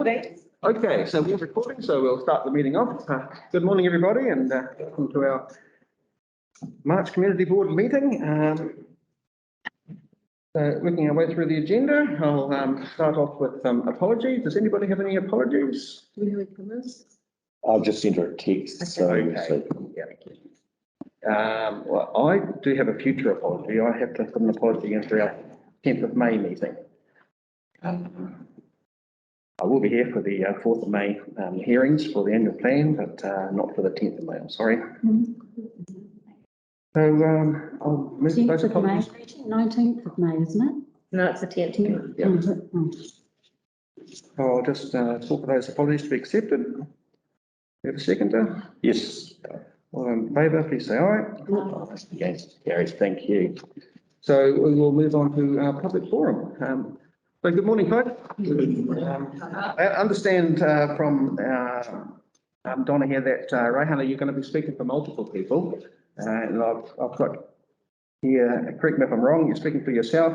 Okay, so we're recording, so we'll start the meeting off. Good morning, everybody, and welcome to our March Community Board meeting. Working our way through the agenda, I'll start off with apologies. Does anybody have any apologies? Do we have any comments? I've just sent her a text, so, Okay. Yeah. Well, I do have a future apology. I have to put an apology in for our 10th of May meeting. I will be here for the 4th of May hearings for the annual plan, but not for the 10th of May, I'm sorry. So I'll move those 10th of May, apologies. 19th of May, isn't it? No, it's the 10th. Yeah. I'll just talk for those apologies to be accepted. We have a seconder? yes. All in favour, please say aye. Against, carries, thank you. So we will move on to our public forum. So good morning, folks. I understand from Donna here that Rahana, you're going to be speaking for multiple people. And I've got here, correct me if I'm wrong, you're speaking for yourself,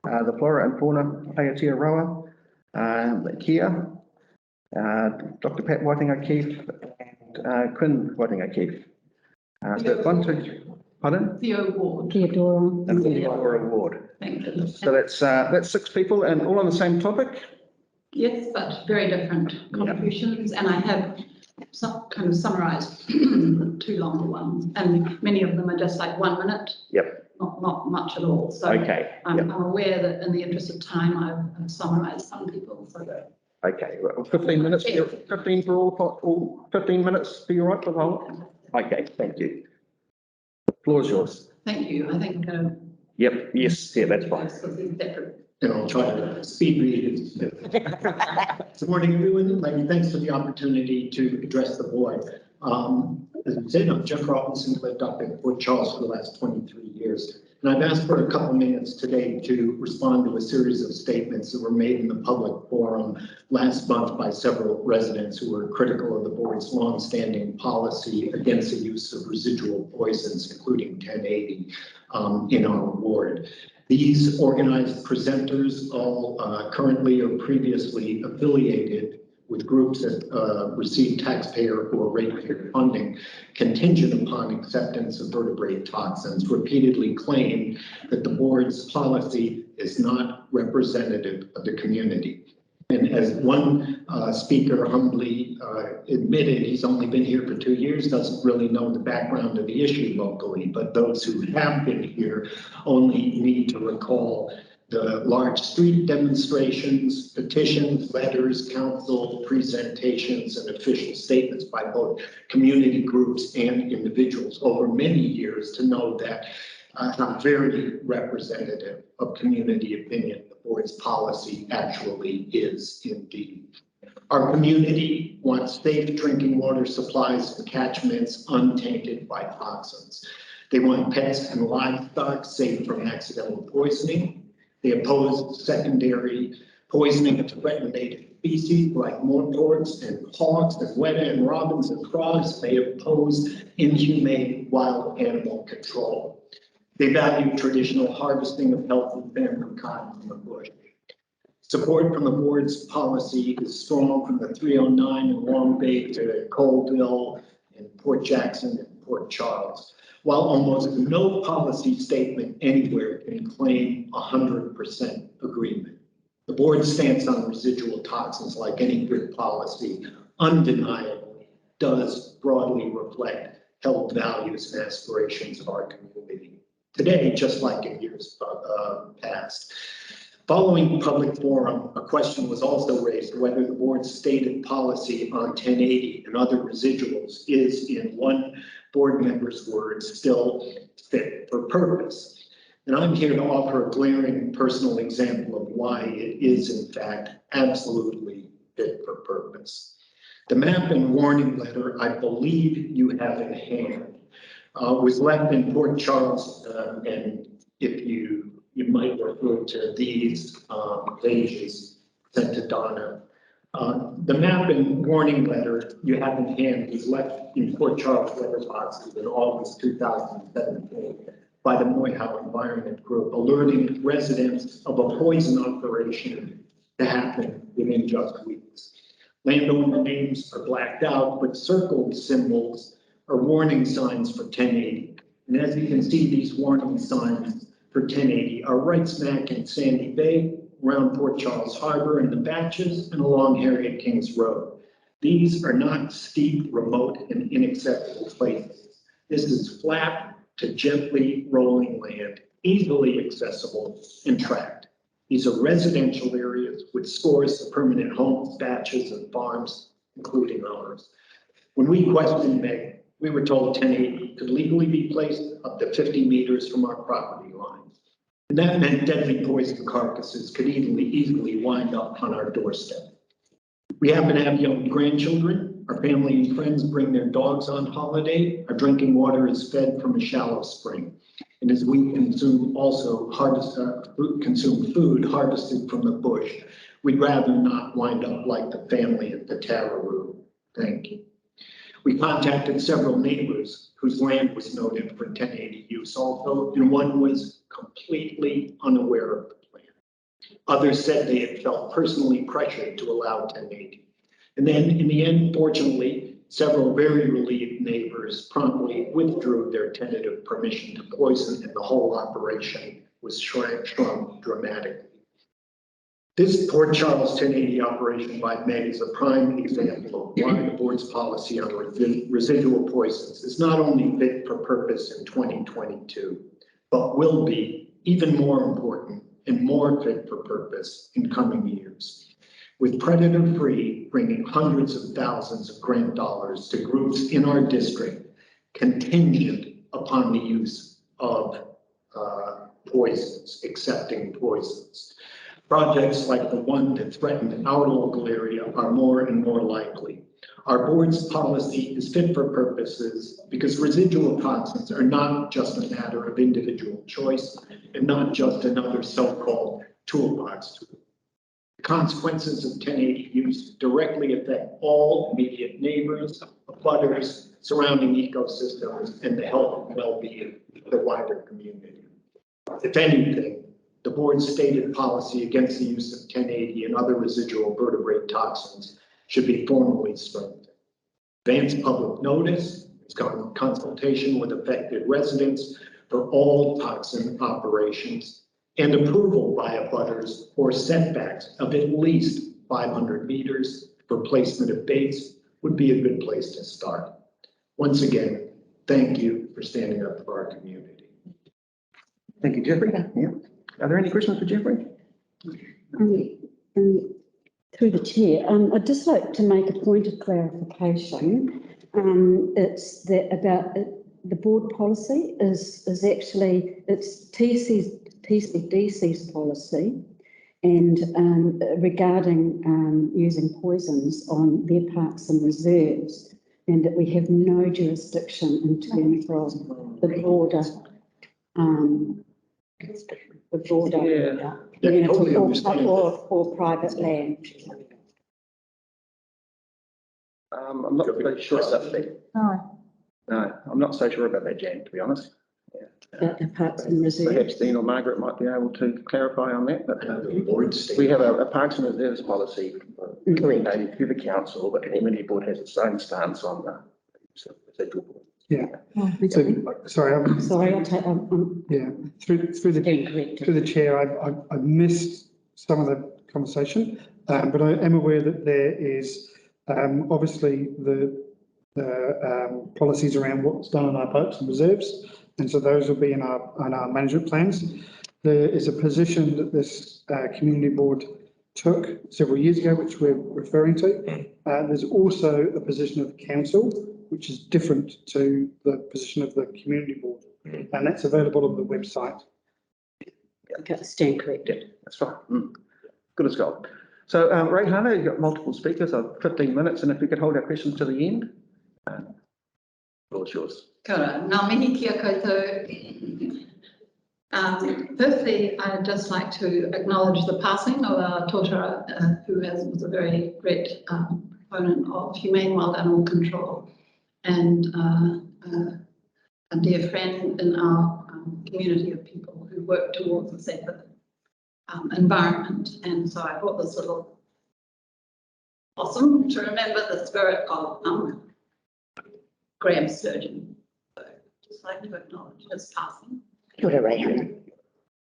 the Flora and Fauna Aotearoa, Kia, Dr. Pat Whiting-O'Keefe, and Quinn Whiting-O'Keefe. So 1, 2, pardon? Theo Ward. Theodora. And Theodora Ward. Thank you. So that's 6 people and all on the same topic? Yes, but very different contributions, and I have some kind of summarised 2 longer ones, and many of them are just like 1 minute. Yep. Not much at all. So Okay. I'm aware that in the interest of time, I've summarised some people. So Okay, well, 15 minutes, 15 for all 15 minutes, be all right for the whole? Okay, thank you. The floor is yours. thank you. I think. Yep, yes, yeah, that's fine. Separate. And I'll try to speed read it. Good morning, everyone. Thanks for the opportunity to address the board. As I said, I'm Jeff Robinson, lived up in Port Charles for the last 23 years. And I've asked for a couple minutes today to respond to a series of statements that were made in the public forum last month by several residents who were critical of the board's longstanding policy against the use of residual poisons, including 1080, in our ward. These organized presenters all currently or previously affiliated with groups that receive taxpayer or ratepayer funding contingent upon acceptance of vertebrate toxins, repeatedly claim that the board's policy is not representative of the community. And as one speaker humbly admitted, he's only been here for 2 years, doesn't really know the background of the issue locally, but those who have been here only need to recall the large street demonstrations, petitions, letters, council presentations, and official statements by both community groups and individuals over many years to know that how very representative of community opinion the board's policy actually is indeed. Our community wants safe drinking water supplies and catchments untainted by toxins. They want pets and livestock safe from accidental poisoning. They oppose secondary poisoning of threatened native species like morports and hawks and weta and robins and frogs. They oppose inhumane wild animal control. They value traditional harvesting of healthy family cotton from the bush. Support from the board's policy is strong from the 309 in Long Bay to Colville and Port Jackson and Port Charles. While almost no policy statement anywhere can claim 100% agreement. The board's stance on residual toxins, like any good policy, undeniably does broadly reflect held values and aspirations of our community. Today, just like in years past. Following public forum, a question was also raised whether the board's stated policy on 1080 and other residuals is, in one board member's words, still fit for purpose. And I'm here to offer a glaring personal example of why it is, in fact, absolutely fit for purpose. The map and warning letter, I believe you have in hand, was left in Port Charles, and if you might refer to these pages sent to Donna. The map and warning letter you have in hand was left in Port Charles letterboxes in August 2017 by the Moyhow Environment Group, alerting residents of a poison operation to happen within just weeks. Landowner names are blacked out, but circled symbols are warning signs for 1080. And as you can see, these warning signs for 1080 are right smack in Sandy Bay, around Port Charles Harbor in the Batches, and along Harriet Kings Road. These are not steep, remote, and inaccessible places. This is flat to gently rolling land, easily accessible and tracked. These are residential areas with scores of permanent homes, batches, and farms, including ours. When we questioned Meg, we were told 1080 could legally be placed up to 50 meters from our property lines. And that meant deadly poison carcasses could easily wind up on our doorstep. We happen to have young grandchildren. Our family and friends bring their dogs on holiday. Our drinking water is fed from a shallow spring. And as we consume consume food harvested from the bush, we'd rather not wind up like the family at the Tararoo. Thank you. We contacted several neighbors whose land was noted for 1080 use also, and one was completely unaware of the plan. Others said they had felt personally pressured to allow 1080. And then in the end, fortunately, several very relieved neighbors promptly withdrew their tentative permission to poison, and the whole operation was shrunk dramatically. This Port Charles 1080 operation by Meg is a prime example of why the board's policy on residual poisons is not only fit for purpose in 2022, but will be even more important and more fit for purpose in coming years. With predator-free bringing hundreds of thousands of grant dollars to groups in our district contingent upon the use of poisons, accepting poisons. Projects like the one that threatened our local area are more and more likely. Our board's policy is fit for purposes because residual toxins are not just a matter of individual choice and not just another so-called toolbox tool. The consequences of 1080 use directly affect all immediate neighbors, abutters, surrounding ecosystems, and the health and well-being of the wider community. If anything, the board's stated policy against the use of 1080 and other residual vertebrate toxins should be formally strengthened. Advance public notice, consultation with affected residents for all toxin operations, and approval by abutters or setbacks of at least 500 meters for placement of baits would be a good place to start. Once again, thank you for standing up for our community. Thank you, Jeffrey. Yeah. Are there any questions for Jeffrey? Through the chair, I'd just like to make a point of clarification. It's that about the board policy is actually, it's TCDC's policy, and regarding using poisons on their parks and reserves, and that we have no jurisdiction in terms of the broader Yeah, totally understand. or private land. I'm not really sure about that. No, I'm not so sure about that, Jan, to be honest. About the parks and reserves. Perhaps Dean or Margaret might be able to clarify on that, but The board stated. we have a Parks and Reserves policy communicated through the council, but the community board has its own stance on the residual board. Yeah, Oh, so, okay. sorry, Sorry, I'll take, yeah, through the chair, I've missed some of the conversation, but I am aware that there is, obviously the policies around what's done on our parks and reserves, and so those will be in our management plans. There is a position that this community board took several years ago, which we're referring to. There's also a position of council, which is different to the position of the community board, and that's available on the website. okay, stand corrected. That's fine. Good as gold. So, Rayhana, you've got multiple speakers of 15 minutes, and if we could hold our questions to the end. The floor is yours. Kia ora. Ngā mihi kia koutou. Firstly, I'd just like to acknowledge the passing of our tōtara, who was a very great proponent of humane wild animal control and a dear friend in our community of people who work towards a safer environment. And so I brought this little awesome to remember the spirit of Graham Sturgeon. So just like to acknowledge his passing. Kia ora, Raihan.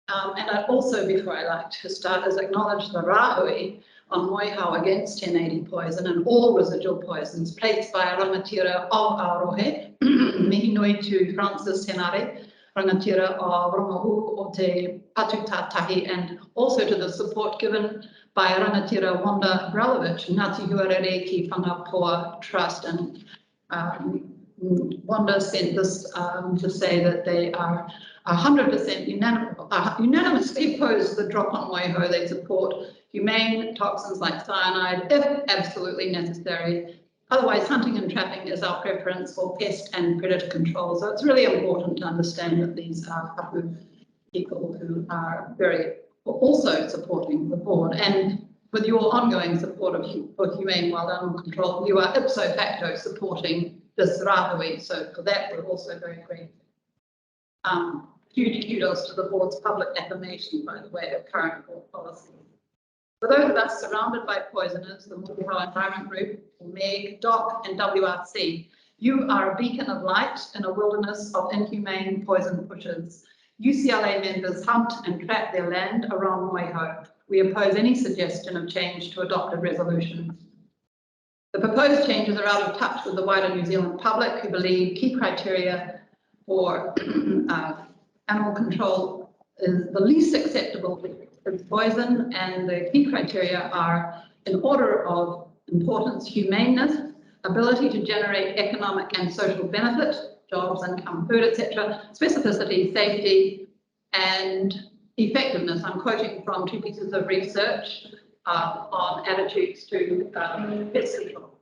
And I'd also, before I like to start, is acknowledge the rāhui on Moihau against 1080 poison and all residual poisons placed by a rangatira of Aorohe, mihi nui to Francis Henare, rangatira of Rongohu o te Patutātahi, and also to the support given by rangatira Wanda Brelovich, Ngāti Huarere ki Whangapoa Trust. And Wanda sent this to say that they are 100% unanimously opposed to the drop on Waiho. They support humane toxins like cyanide if absolutely necessary. Otherwise, hunting and trapping is our preference for pest and predator control. So it's really important to understand that these are hapu people who are also supporting the board. And with your ongoing support for humane wild animal control, you are ipso facto supporting this rāhui. So for that, we're also very grateful. Huge kudos to the board's public affirmation, by the way, of current board policy. For those of us surrounded by poisoners, the Motuhau Environment Group, MEG, DOC and WRC, you are a beacon of light in a wilderness of inhumane poison pushers. UCLA members hunt and trap their land around Moihau. We oppose any suggestion of change to adopted resolutions. The proposed changes are out of touch with the wider New Zealand public, who believe key criteria for animal control is the least acceptable is poison, and the key criteria are, in order of importance, humaneness, ability to generate economic and social benefit, jobs, income, food, etc., specificity, safety, and effectiveness. I'm quoting from 2 pieces of research on attitudes to pest control.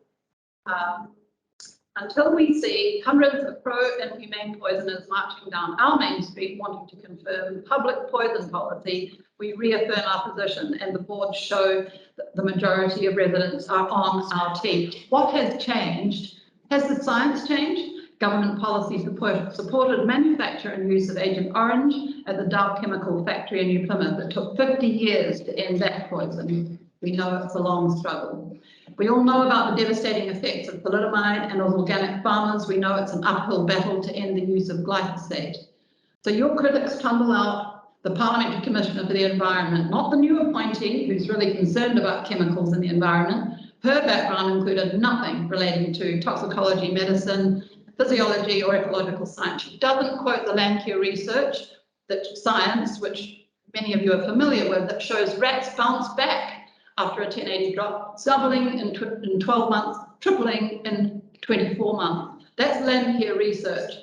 Until we see hundreds of pro-inhumane poisoners marching down our main street wanting to confirm public poison policy, we reaffirm our position, and the board show that the majority of residents are on our team. What has changed? Has the science changed? Government policy supported manufacture and use of Agent Orange at the Dow Chemical Factory in New Plymouth. It took 50 years to end that poison. We know it's a long struggle. We all know about the devastating effects of thalidomide, and as organic farmers, we know it's an uphill battle to end the use of glyphosate. So your critics tumble out the Parliamentary Commissioner for the Environment, not the new appointee who's really concerned about chemicals in the environment. Her background included nothing relating to toxicology, medicine, physiology, or ecological science. She doesn't quote the Landcare research, that science, which many of you are familiar with, that shows rats bounce back after a 1080 drop, doubling in 12 months, tripling in 24 months. That's Landcare research.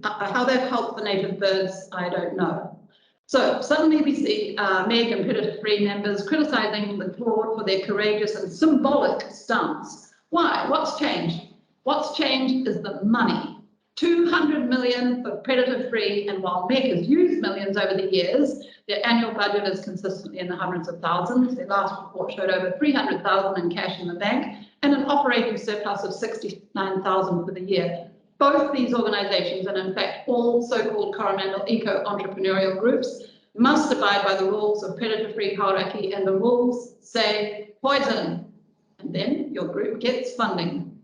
How they've helped the native birds, I don't know. So suddenly we see MEG and predator-free members criticising the board for their courageous and symbolic stance. Why? What's changed? What's changed is the money. 200 million for predator-free, and while MEG has used millions over the years, their annual budget is consistently in the hundreds of thousands. Their last report showed over 300,000 in cash in the bank and an operating surplus of 69,000 for the year. Both these organisations, and in fact all so-called Coromandel eco-entrepreneurial groups, must abide by the rules of predator-free hauraki, and the rules say poison, and then your group gets funding.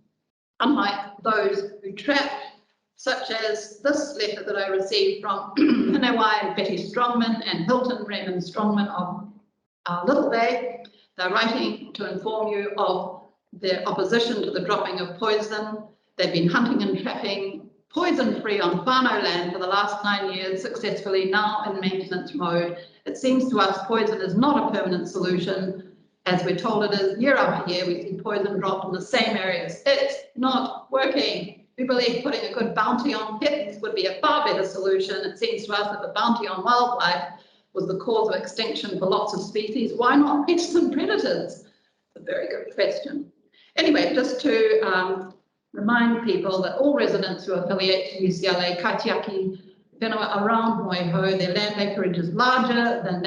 Unlike those who trap, such as this letter that I received from Hinewai Betty Strongman and Hilton Raymond Strongman of Little Bay. They're writing to inform you of their opposition to the dropping of poison. They've been hunting and trapping poison-free on whānau land for the last 9 years, successfully, now in maintenance mode. It seems to us poison is not a permanent solution. As we're told it is, year after year, we see poison dropped in the same areas. It's not working. We believe putting a good bounty on pets would be a far better solution. It seems to us that the bounty on wildlife was the cause of extinction for lots of species. Why not pests and predators? It's a very good question. Anyway, just to remind people that all residents who affiliate to UCLA Kaitiaki whenua around Moihau, their land acreage is larger than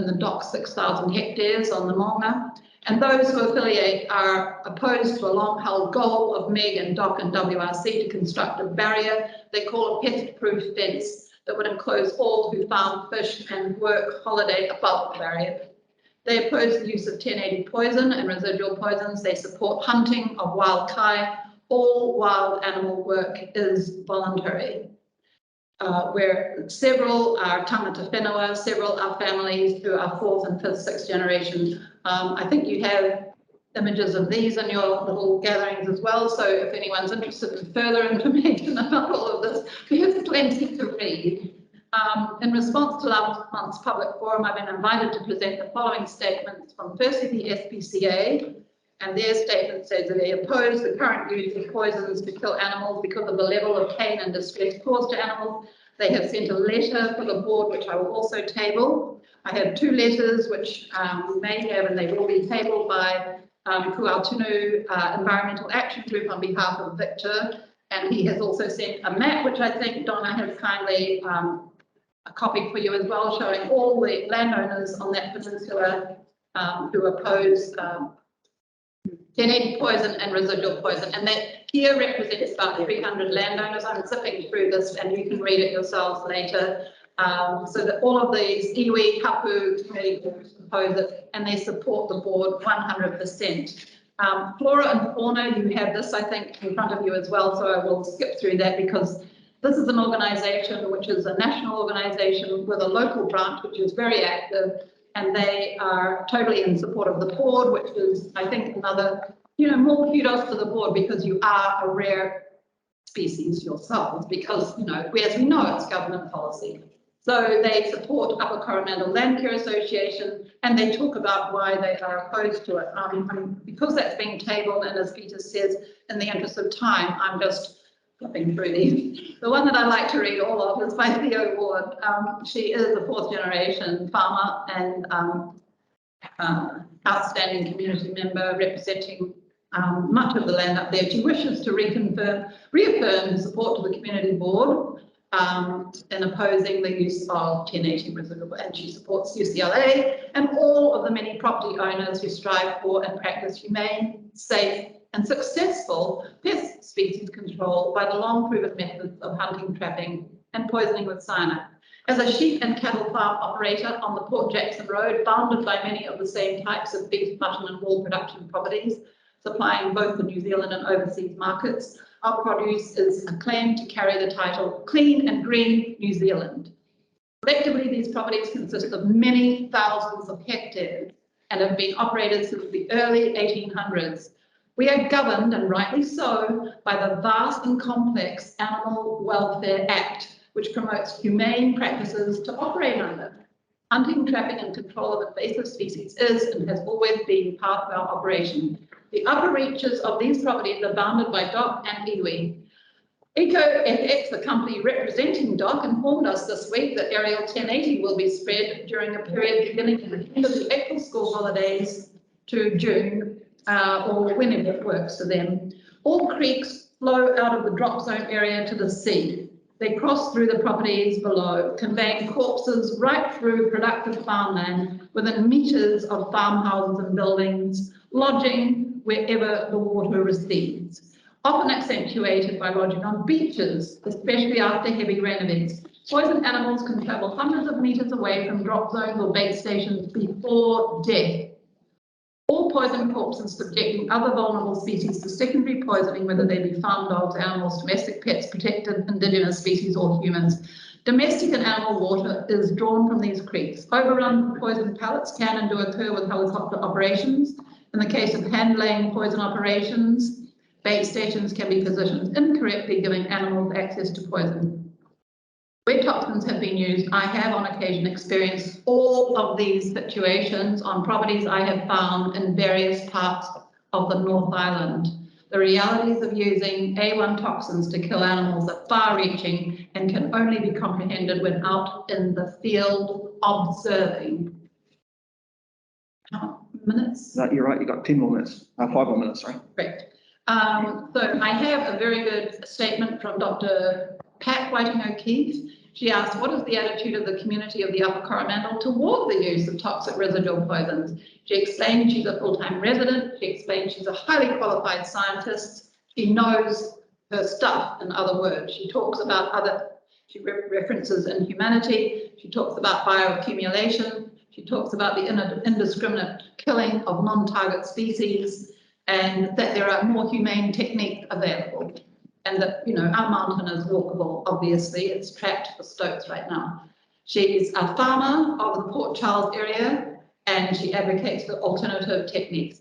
the DOC 6,000 hectares on the Maunga. And those who affiliate are opposed to a long-held goal of MEG and DOC and WRC to construct a barrier they call a pest-proof fence that would enclose all who farm, fish and work holiday above the barrier. They oppose the use of 1080 poison and residual poisons. They support hunting of wild kai. All wild animal work is voluntary. Where several are tangata whenua, several are families who are 4th and 5th, 6th generation. I think you have images of these in your little gatherings as well. So if anyone's interested in further information about all of this, we have plenty to read. In response to last month's public forum, I've been invited to present the following statements from firstly the SPCA, and their statement says that they oppose the current use of poisons to kill animals because of the level of pain and distress caused to animals. They have sent a letter for the board, which I will also table. I have 2 letters which we may have, and they will be tabled by Kuautunu Environmental Action Group on behalf of Victor. And he has also sent a map, which I think Donna has kindly a copy for you as well, showing all the landowners on that peninsula who oppose 1080 poison and residual poison, and that here represents about 300 landowners. I'm zipping through this and you can read it yourselves later. So that all of these iwi, hapu, community groups oppose it, and they support the board 100%. Flora and fauna, you have this, I think, in front of you as well, so I will skip through that because this is an organisation which is a national organisation with a local branch which is very active, and they are totally in support of the board, which is, I think, another, more kudos to the board because you are a rare species yourselves because, as we know, it's government policy. So they support Upper Coromandel Land Care Association, and they talk about why they are opposed to it. Because that's being tabled, and as Peter says, in the interest of time, I'm just flipping through these. The one that I like to read all of is by Theo Ward. She is a 4th generation farmer and outstanding community member representing much of the land up there. She wishes to reaffirm support to the community board in opposing the use of 1080 residual, and she supports UCLA and all of the many property owners who strive for and practice humane, safe and successful pest species control by the long proven methods of hunting, trapping and poisoning with cyanide. As a sheep and cattle farm operator on the Port Jackson Road, bounded by many of the same types of beef, mutton and wool production properties, supplying both the New Zealand and overseas markets, our produce is acclaimed to carry the title Clean and Green New Zealand. Collectively, these properties consist of many thousands of hectares and have been operated since the early 1800s. We are governed, and rightly so, by the vast and complex Animal Welfare Act, which promotes humane practices to operate under. Hunting, trapping and control of invasive species is and has always been part of our operation. The upper reaches of these properties are bounded by DOC and iwi. EcoFX, the company representing DOC, informed us this week that Aerial 1080 will be spread during a period beginning at the end of the April school holidays to June, or whenever it works for them. All creeks flow out of the drop zone area to the sea. They cross through the properties below, conveying corpses right through productive farmland within meters of farmhouses and buildings, lodging wherever the water recedes, often accentuated by lodging on beaches, especially after heavy rain events. Poisoned animals can travel hundreds of meters away from drop zones or bait stations before death. All poisoned corpses subjecting other vulnerable species to secondary poisoning, whether they be farm dogs, animals, domestic pets, protected indigenous species or humans. Domestic and animal water is drawn from these creeks. Overrun poison pellets can and do occur with helicopter operations. In the case of hand-laying poison operations, bait stations can be positioned incorrectly, giving animals access to poison. Where toxins have been used, I have on occasion experienced all of these situations on properties I have found in various parts of the North Island. The realities of using A1 toxins to kill animals are far-reaching and can only be comprehended when out in the field observing. How minutes? No, you're right, you've got 10 more minutes, 5 more minutes, sorry. Correct. So I have a very good statement from Dr. Pat Whiting O'Keefe. She asked, what is the attitude of the community of the Upper Coromandel toward the use of toxic residual poisons? She explained she's a full-time resident. She explained she's a highly qualified scientist. She knows her stuff, in other words. She talks about she references inhumanity. She talks about bioaccumulation. She talks about the indiscriminate killing of non-target species and that there are more humane techniques available. And that, you know, our mountain is walkable, obviously, it's trapped for stoats right now. She's a farmer of the Port Charles area and she advocates for alternative techniques.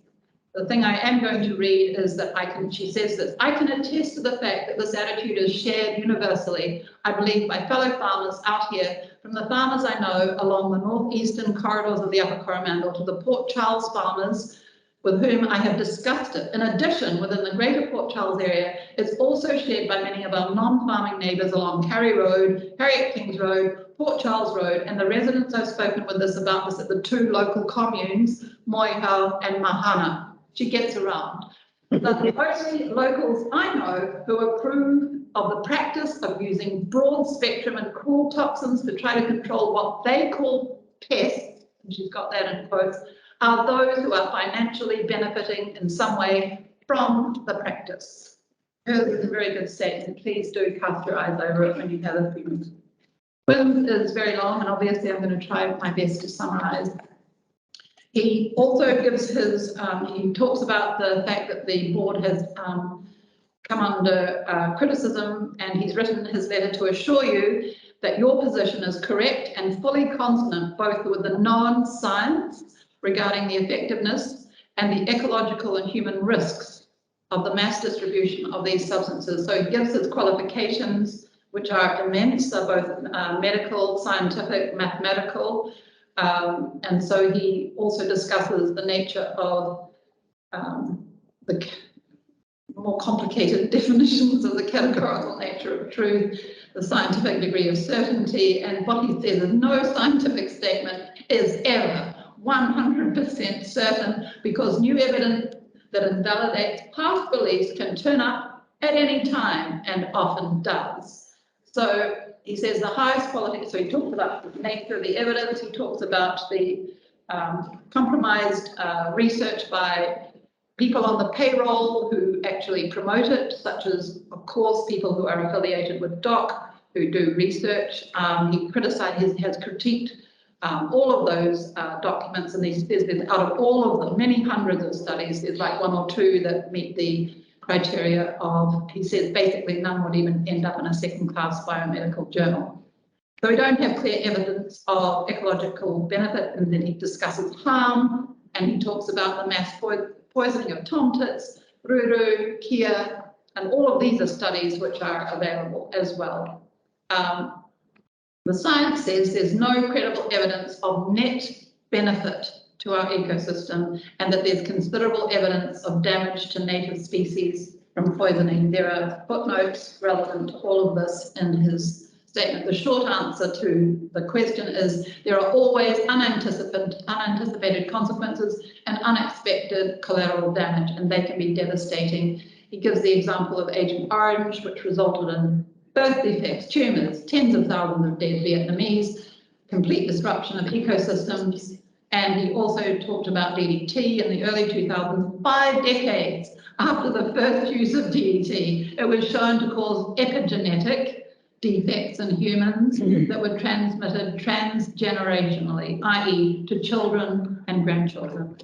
The thing I am going to read is that she says this, I can attest to the fact that this attitude is shared universally, I believe, by fellow farmers out here, from the farmers I know along the northeastern corridors of the Upper Coromandel to the Port Charles farmers with whom I have discussed it. In addition, within the greater Port Charles area, it's also shared by many of our non-farming neighbours along Carry Road, Harriet Kings Road, Port Charles Road, and the residents I've spoken with about this at the two local communes, Moihau and Mahana. She gets around. But the only locals I know who approve of the practice of using broad spectrum and cruel toxins to try to control what they call pests, and she's got that in quotes, are those who are financially benefiting in some way from the practice. Hers is a very good statement. Please do cast your eyes over it when you have a few minutes. Williams is very long, and obviously I'm going to try my best to summarize. He also gives his, he talks about the fact that the board has come under criticism, and he's written his letter to assure you that your position is correct and fully consonant both with the known science regarding the effectiveness and the ecological and human risks of the mass distribution of these substances. So he gives his qualifications, which are immense, are both medical, scientific, mathematical, and so he also discusses the nature of the more complicated definitions of the categorical nature of truth, the scientific degree of certainty, and what he says is no scientific statement is ever 100% certain because new evidence that invalidates past beliefs can turn up at any time and often does. So he says the highest quality, so he talks about the nature of the evidence, he talks about the compromised research by people on the payroll who actually promote it, such as, of course, people who are affiliated with DOC, who do research. He has critiqued all of those documents, and he says that out of all of them, many hundreds of studies, there's like one or two that meet the criteria of, he says basically none would even end up in a second-class biomedical journal. So we don't have clear evidence of ecological benefit, and then he discusses harm, and he talks about the mass poisoning of tomtits, ruru, kia, and all of these are studies which are available as well. The science says there's no credible evidence of net benefit to our ecosystem and that there's considerable evidence of damage to native species from poisoning. There are footnotes relevant to all of this in his statement. The short answer to the question is there are always unanticipated consequences and unexpected collateral damage, and they can be devastating. He gives the example of Agent Orange, which resulted in birth defects, tumours, tens of thousands of dead Vietnamese, complete disruption of ecosystems. And he also talked about DDT in the early 2000s, 5 decades after the first use of DDT. It was shown to cause epigenetic defects in humans that were transmitted transgenerationally, i.e. to children and grandchildren.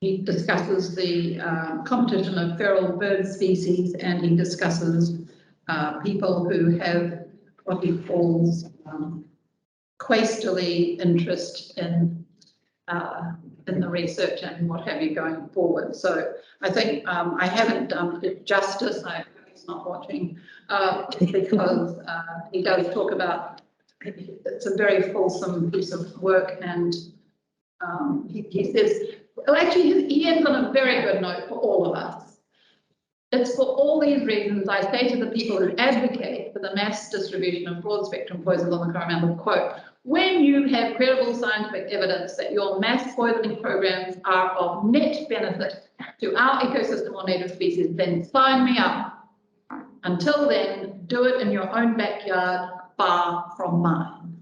He discusses the competition of feral bird species, and he discusses people who have what he calls quasterly interest in the research and what have you going forward. So I think I haven't done it justice. I hope he's not watching because he does talk about, it's a very fulsome piece of work, and he says, well, actually he ends on a very good note for all of us. It's for all these reasons I say to the people who advocate for the mass distribution of broad spectrum poisons on the Coromandel, quote, when you have credible scientific evidence that your mass poisoning programs are of net benefit to our ecosystem or native species, then sign me up. Until then, do it in your own backyard, far from mine.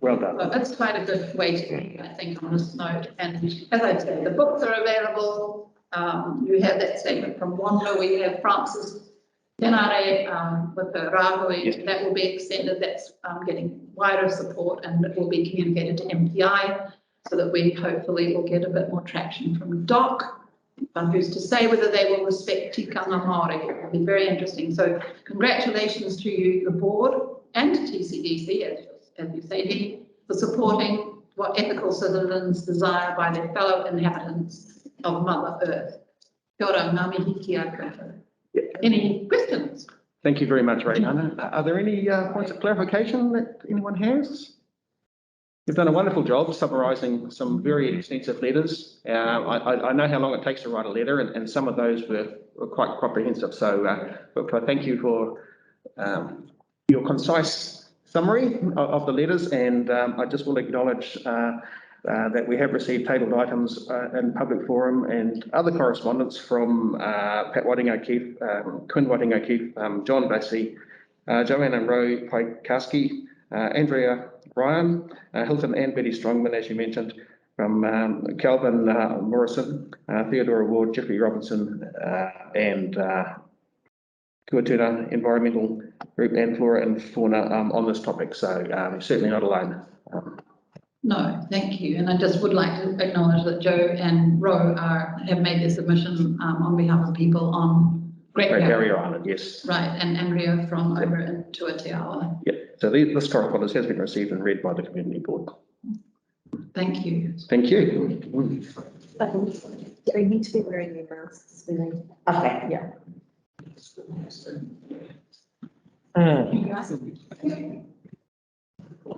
Well done. So that's quite a good way to end, I think, on this note. And as I said, the books are available. You have that statement from Wanda. We have Francis Tenare, with the Rahui, Yes. that will be extended. That's getting wider support, and it will be communicated to MPI so that we hopefully will get a bit more traction from DOC. Who's to say whether they will respect tikanga Māori? It will be very interesting. So congratulations to you, the board, and to TCDC, as you say, Dee, for supporting what ethical citizens desire by their fellow inhabitants of Mother Earth. Kia ora, ngā mihi ki a koutou. Any questions? Thank you very much, Rayhana. Are there any points of clarification that anyone has? You've done a wonderful job summarising some very extensive letters. I know how long it takes to write a letter, and some of those were quite comprehensive. So but thank you for your concise summary of the letters, and I just will acknowledge that we have received tabled items in public forum and other correspondence from Pat Wadding O'Keefe, Quinn Wadding O'Keefe, John Bassey, Joanna Rowe Paikowski, Andrea Ryan, Hilton and Betty Strongman, as you mentioned, from Calvin Morrison, Theodora Ward, Jeffrey Robinson, and Kuatuna Environmental Group and Flora and Fauna on this topic. So certainly not alone. No, thank you. And I just would like to acknowledge that Joe and Ro have made their submission on behalf of people on Great Barrier Island, yes. Right, and Andrea from over in Tuateawa. Yep. So this correspondence has been received and read by the community board. Thank you. Thank you. They need to be wearing their masks when they. Okay, yeah.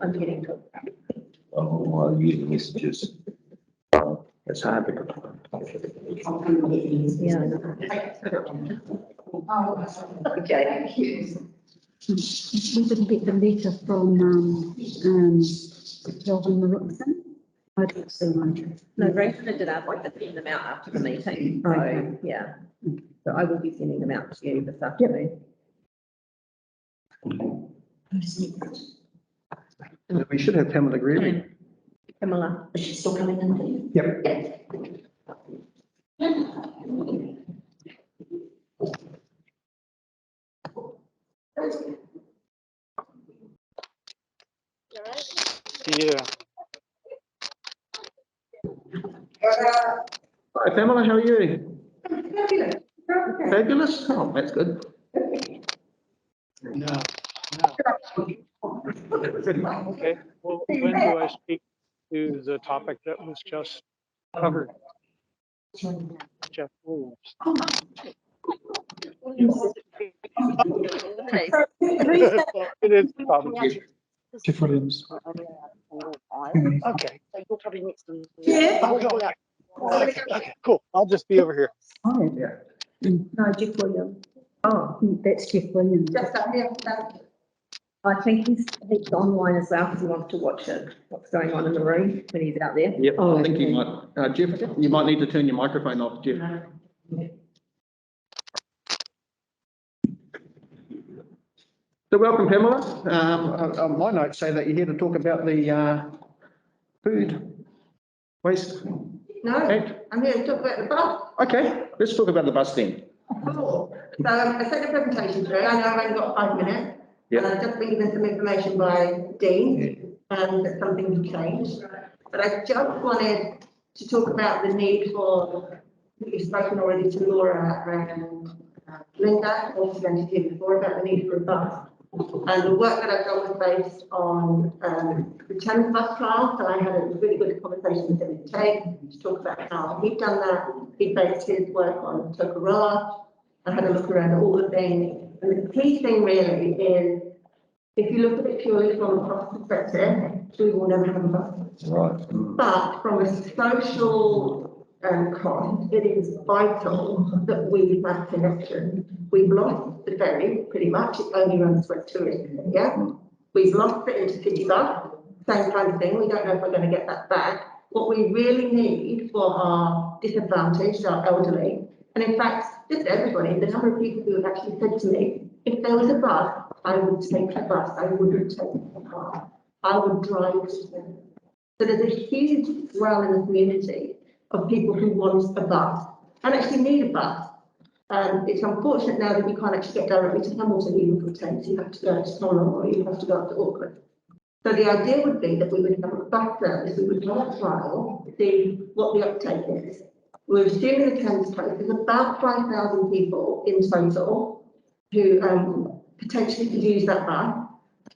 I'm getting to. Oh, well, you messages. It's hard to. Yeah, I know. Okay. We didn't get the letter from Kelvin Rookson. I didn't see one. No, Rachel did ask like to send them out after the meeting, so, Okay. yeah. So I will be sending them out to you this afternoon. We should have Pamela Greeley. Pamela, Is she still coming in? Yep. Yeah. Hi, Pamela, how are you? Fabulous. Oh, that's good. No. Okay, well, when do I speak to the topic that was just covered? Jeff Williams. It is probably. Jeff Williams. Okay. Yeah. Okay, cool. I'll just be over here. Oh, Yeah. No, Jeff Williams. Oh, that's Jeff Williams. I think he's online as well because he wants to watch it, what's going on in the room when he's out there. Yep, Oh, I think you okay. might, Jeff, you might need to turn your microphone off, Jeff. So welcome, Pamela. My notes say that you're here to talk about the food waste. No, Act. I'm here to talk about the bus. Okay, let's talk about the bus then. Cool. So I sent a presentation through. I know I've only got 5 minutes. Yeah. And I've just been given some information by Dean and that something has changed. But I just wanted to talk about the need for, you've spoken already to Laura and Linda, also going to hear before about the need for a bus. And the work that I've done was based on the Thames bus trial. So I had a really good conversation with him today to talk about how he'd done that. He based his work on Tokoroa. I had a look around all the things. And the key thing really is, if you look at it purely from a cost perspective, we will never have a bus. Right. But from a social cost, it is vital that we have connection. We've lost the ferry, pretty much. It only runs for tourism, yeah? We've lost the intercity bus, same kind of thing. We don't know if we're going to get that back. What we really need for our disadvantaged, our elderly, and in fact, just everybody, the number of people who have actually said to me, if there was a bus, I would take the bus, I wouldn't take the car. I would drive to them. So there's a huge swell in the community of people who want a bus and actually need a bus. It's unfortunate now that we can't actually get directly to Hamilton even from Thames. You have to go to Stoneham or you have to go up to Auckland. So the idea would be that we would have a bus service, we would run a trial, see what the uptake is. We're assuming the Thames Coast, there's about 5,000 people in total who potentially could use that bus.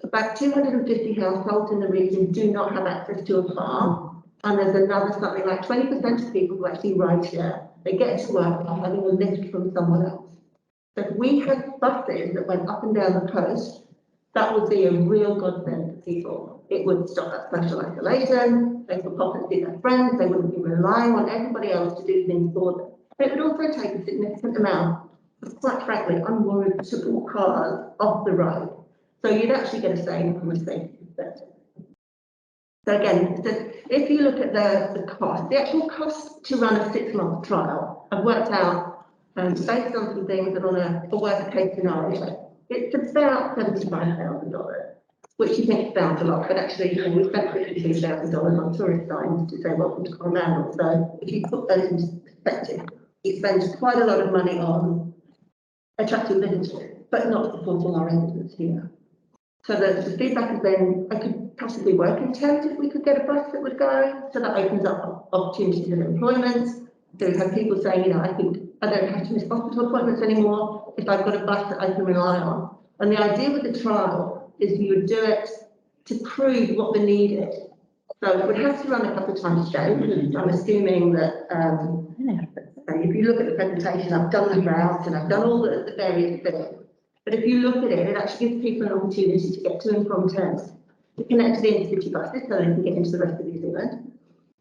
About 250 households in the region do not have access to a car. And there's another something like 20% of people who actually ride share. They get to work by having a lift from someone else. So if we had buses that went up and down the coast, that would be a real godsend for people. It would stop that social isolation, they could pop and see their friends, they wouldn't be relying on everybody else to do things for them. But it would also take a significant amount of, quite frankly, unwarrantable cars off the road. So you'd actually get a saving from a safety perspective. So again, if you look at the cost, the actual cost to run a 6-month trial, I've worked out, based on some things and on a worst case scenario, it's about $75,000, which you think sounds a lot, but actually, you know, we spent $52,000 on tourist signs to say welcome to Coromandel. So if you put those in perspective, you spend quite a lot of money on attracting visitors, but not supporting our residents here. So the feedback has been, I could possibly work in Thames if we could get a bus that would go, so that opens up opportunities of employment. So we've had people saying, you know, I think I don't have to miss hospital appointments anymore if I've got a bus that I can rely on. And the idea with the trial is you would do it to prove what the need is. So it would have to run a couple of times a day, because I'm assuming that if you look at the presentation, I've done the routes and I've done all the various things. But if you look at it, it actually gives people an opportunity to get to and from Thames, to connect to the intercity buses so they can get into the rest of New Zealand.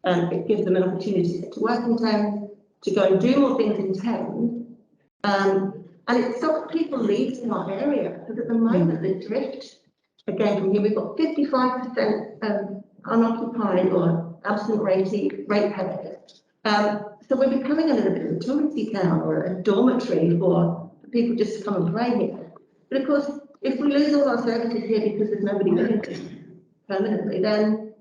It gives them an opportunity to get to work in Thames, to go and do more things in Thames. And it stops people leaving our area, because at the moment the drift, again from here, we've got 55% unoccupied or absent ratepayers. So we're becoming a little bit of a touristy town or a dormitory for people just to come and play here. But of course, if we lose all our services here because there's nobody living permanently, then,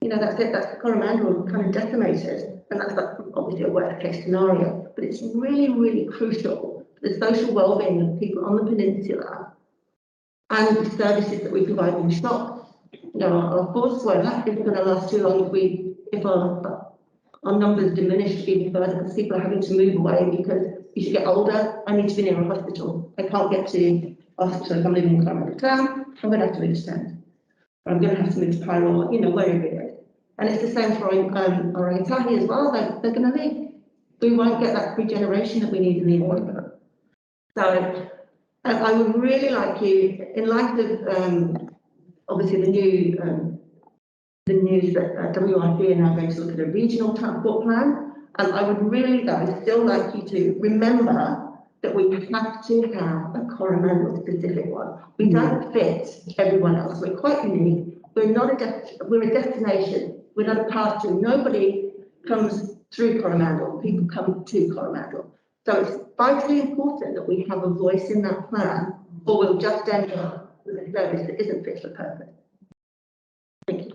you know, that's it, that's Coromandel kind of decimated. And that's obviously a worst case scenario. But it's really, really crucial for the social well-being of people on the peninsula and the services that we provide in shops. You know, our forced work isn't going to last too long if our numbers diminish even further, because people are having to move away because as you get older, I need to be near a hospital. I can't get to a hospital if I'm living in Coromandel town, I'm going to have to move to Thames. Or I'm going to have to move to Pyro, you know, wherever it is. And it's the same for our Itahi as well, they're going to leave. We won't get that regeneration that we need in the environment. So I would really like you, in light of obviously the news that WRC are now going to look at a regional transport plan, I would really though still like you to remember that we have to have a Coromandel specific one. We don't fit everyone else. We're quite unique. We're a destination. We're not a path to. Nobody comes through Coromandel. People come to Coromandel. So it's vitally important that we have a voice in that plan, or we'll just end up with a service that isn't fit for purpose. Thank you.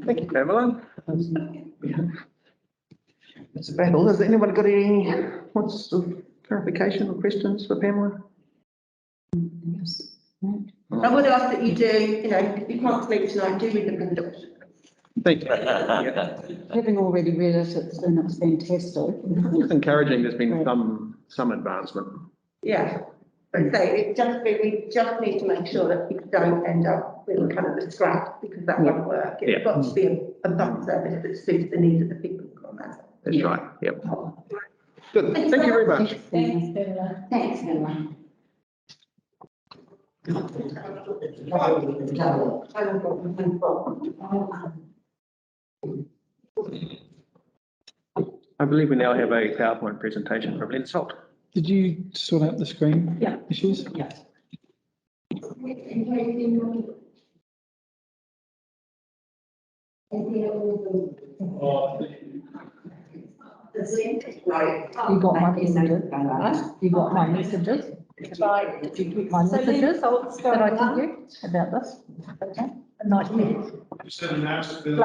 Thank you, Pamela. It's a battle. Has anyone got any points of clarification or questions for Pamela? Yes. I would ask that you do, you know, if you can't sleep tonight, do read the presentation. Thank you. Yeah. Having already read it, it's fantastic. It's encouraging. There's been some advancement. Yeah, but say we just need to make sure that people don't end up with kind of a scrap, because that won't work. It's got to be a bus service that suits the needs of the people of Coromandel. That's right. Yep. Good. Thank you very much. Thanks, Pamela. Thanks, Pamela. I believe we now have a PowerPoint presentation from Lynn Salt. Did you sort out the screen issues? Yes. You got my messages? You got my messages? Did you get my messages that I sent you about this? Okay. A nice minute. Last week,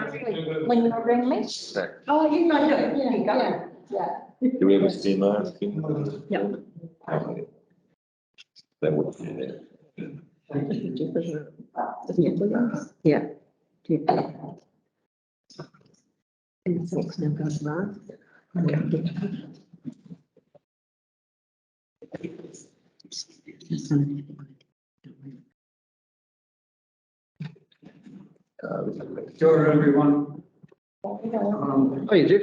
when you rang me? Oh, you know, yeah. Do we have a steam asking? Yeah. That would be there. Yeah. And the box now goes around. Sure, everyone. Hey, Jeff.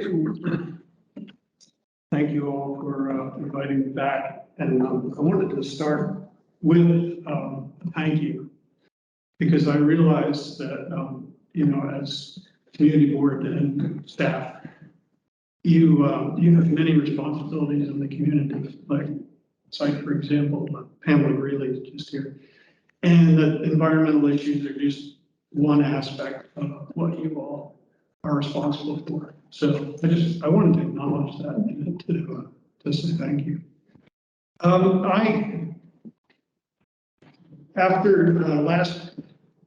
Thank you all for inviting me back. And I wanted to start with a thank you, because I realized that, you know, as community board and staff, you have many responsibilities in the community, like site, for example, Pamela Greeley is just here. And that environmental issues are just one aspect of what you all are responsible for. So I wanted to acknowledge that and to say thank you. After last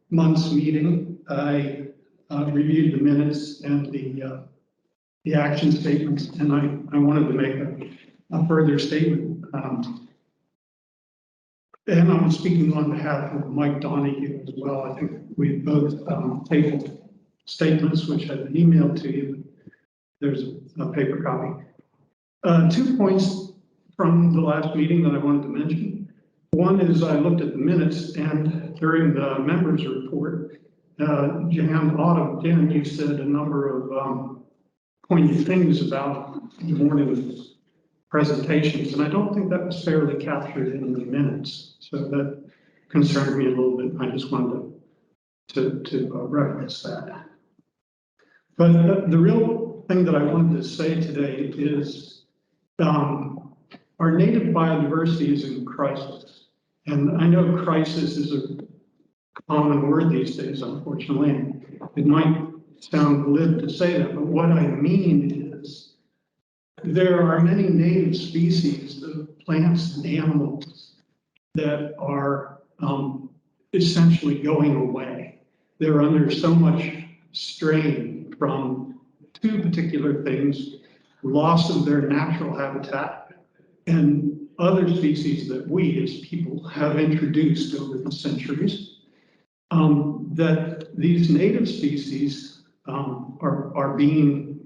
month's meeting, I reviewed the minutes and the action statements, and I wanted to make a further statement. And I'm speaking on behalf of Mike Donahue as well. I think we both tabled statements which have been emailed to you. There's a paper copy. 2 points from the last meeting that I wanted to mention. One is I looked at the minutes, and during the members' report, Jan, you said a number of poignant things about the morning's presentations, and I don't think that was fairly captured in the minutes. So that concerned me a little bit. I just wanted to reference that. But the real thing that I wanted to say today is our native biodiversity is in crisis. And I know crisis is a common word these days, unfortunately. It might sound glib to say that, but what I mean is there are many native species of plants and animals that are essentially going away. They're under so much strain from two particular things: loss of their natural habitat and other species that we as people have introduced over the centuries. That these native species are being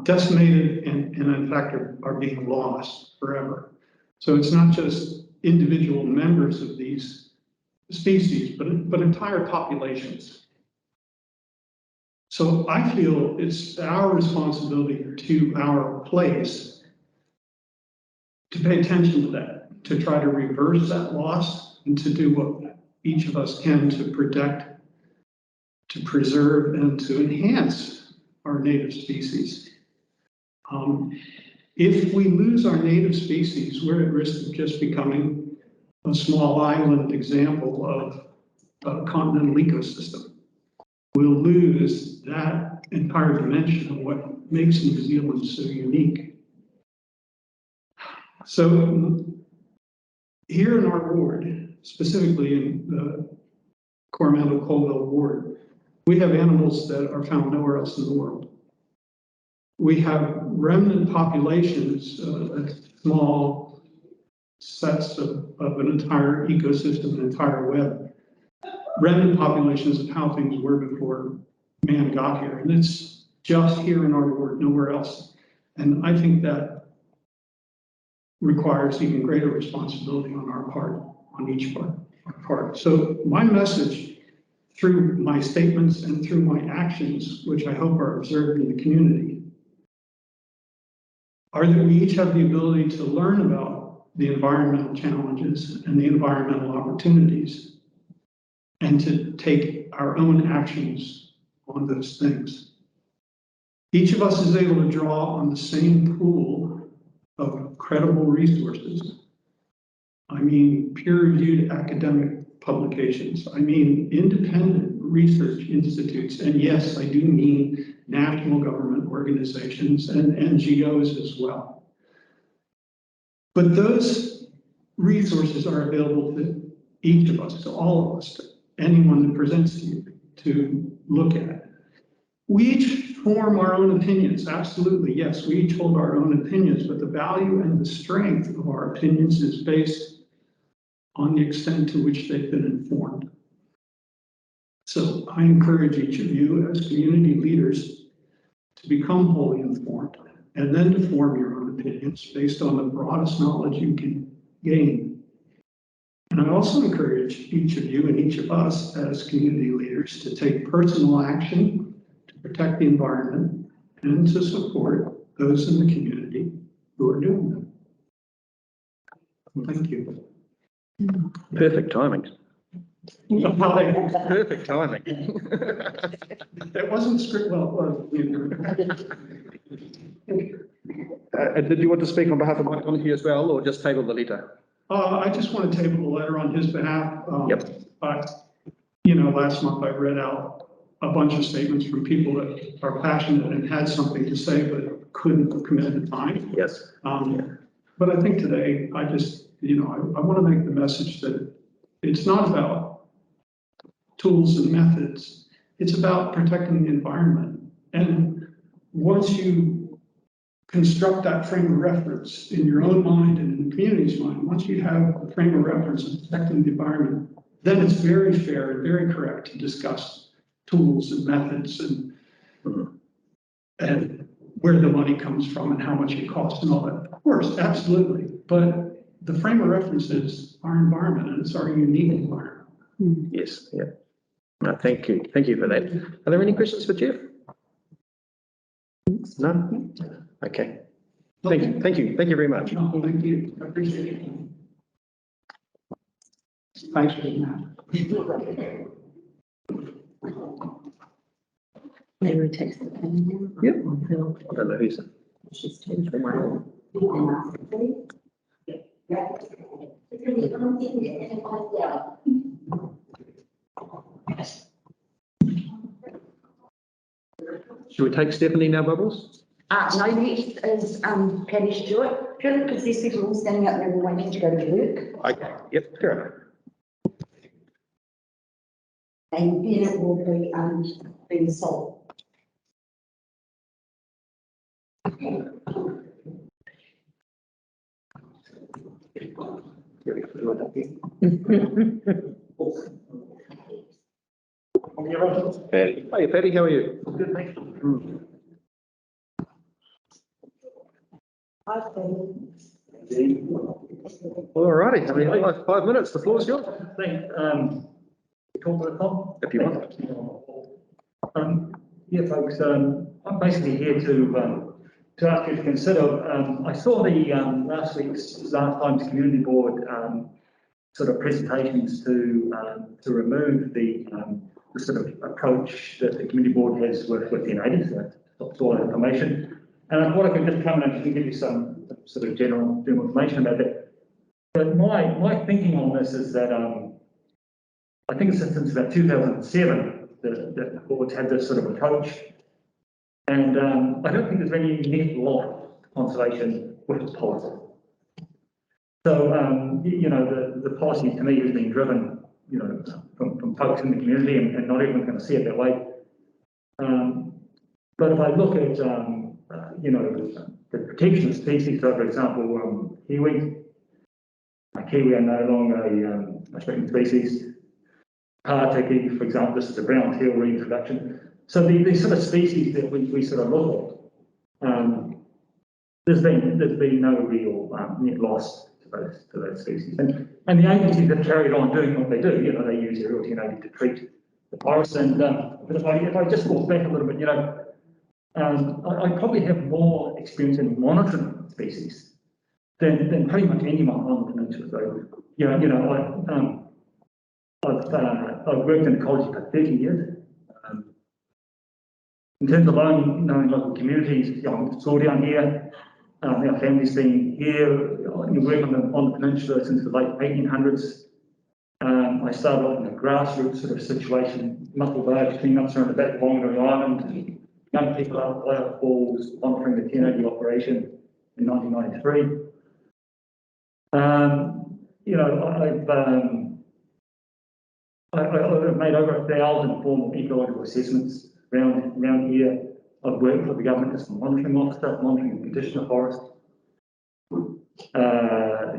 decimated and in fact are being lost forever. So it's not just individual members of these species, but entire populations. So I feel it's our responsibility to our place to pay attention to that, to try to reverse that loss, and to do what each of us can to protect, to preserve, and to enhance our native species. If we lose our native species, we're at risk of just becoming a small island example of a continental ecosystem. We'll lose that entire dimension of what makes New Zealand so unique. So here in our ward, specifically in the Coromandel Colville ward, we have animals that are found nowhere else in the world. We have remnant populations, small sets of an entire ecosystem, an entire web. Remnant populations of how things were before man got here. And it's just here in our ward, nowhere else. And I think that requires even greater responsibility on our part, on each part. So my message through my statements and through my actions, which I hope are observed in the community, are that we each have the ability to learn about the environmental challenges and the environmental opportunities, and to take our own actions on those things. Each of us is able to draw on the same pool of credible resources. I mean, peer-reviewed academic publications. I mean, independent research institutes. And yes, I do mean national government organizations and NGOs as well. But those resources are available to each of us, to all of us, to anyone that presents to you to look at. We each form our own opinions, absolutely, yes, we each hold our own opinions, but the value and the strength of our opinions is based on the extent to which they've been informed. So I encourage each of you as community leaders to become wholly informed and then to form your own opinions based on the broadest knowledge you can gain. And I also encourage each of you and each of us as community leaders to take personal action to protect the environment and to support those in the community who are doing them. Thank you. Perfect timing. Perfect timing. That wasn't script, Did you want to speak on behalf of Mike Donahue as well, or just table the letter? I just want to table the letter on his behalf. Yep. Last month I read out a bunch of statements from people that are passionate and had something to say, but couldn't commit the time. Yes. But I think today, I just, I want to make the message that it's not about tools and methods. It's about protecting the environment. And once you construct that frame of reference in your own mind and in the community's mind, once you have a frame of reference of protecting the environment, then it's very fair and very correct to discuss tools and methods and where the money comes from and how much it costs and all that. Of course, absolutely. But the frame of reference is our environment, and it's our unique environment. Yes, yeah. No, thank you. Thank you for that. Are there any questions for Jeff? No? Okay. Thank you. Thank you. Thank you very much. No, thank you. I appreciate it. Thanks for that. Maybe we text the pen. Yep. I don't know who's. She's changed the one. Should we take Stephanie now, Bubbles? No, next is Patty Stewart, purely because these people are all standing up there and waiting to go to work. Okay. Yep. Fair And then it will be being sold. Patty. Hey, Patty, how are you? Good, thank you. All righty. I mean, 5 minutes. The floor is yours. If you want. Yeah, folks, I'm basically here to ask you to consider, I saw the last time's community board sort of presentations to remove the sort of approach that the community board has with the natives, soil information. And I thought I could just come in and give you some sort of general information about that. But my thinking on this is that I think since about 2007, the boards had this sort of approach. And I don't think there's any net loss conservation with the policy. So, the policy to me has been driven, from folks in the community, and not everyone's going to see it that way. But if I look at, the protection of species, so for example, kiwi are no longer a threatened species. Partiki, for example, this is a brown tail reintroduction. So these sort of species that we sort of look at, there's been no real net loss to those species. And the agencies have carried on doing what they do. They use aerial genetic to treat the forests. And but if I just walk back a little bit, I probably have more experience in monitoring species than pretty much anyone on the peninsula. So, I've worked in ecology for 30 years. In terms of knowing local communities, I'm in school down here. Our family's been here, working on the peninsula since the late 1800s. I started off in a grassroots sort of situation, muffled barge cleanups around the back of Whangarei Island, young people out of Whale Falls, monitoring the 1080 operation in 1993. I've made over 1,000 formal ecological assessments. around here. I've worked for the government as a monitoring officer, monitoring the condition of forest.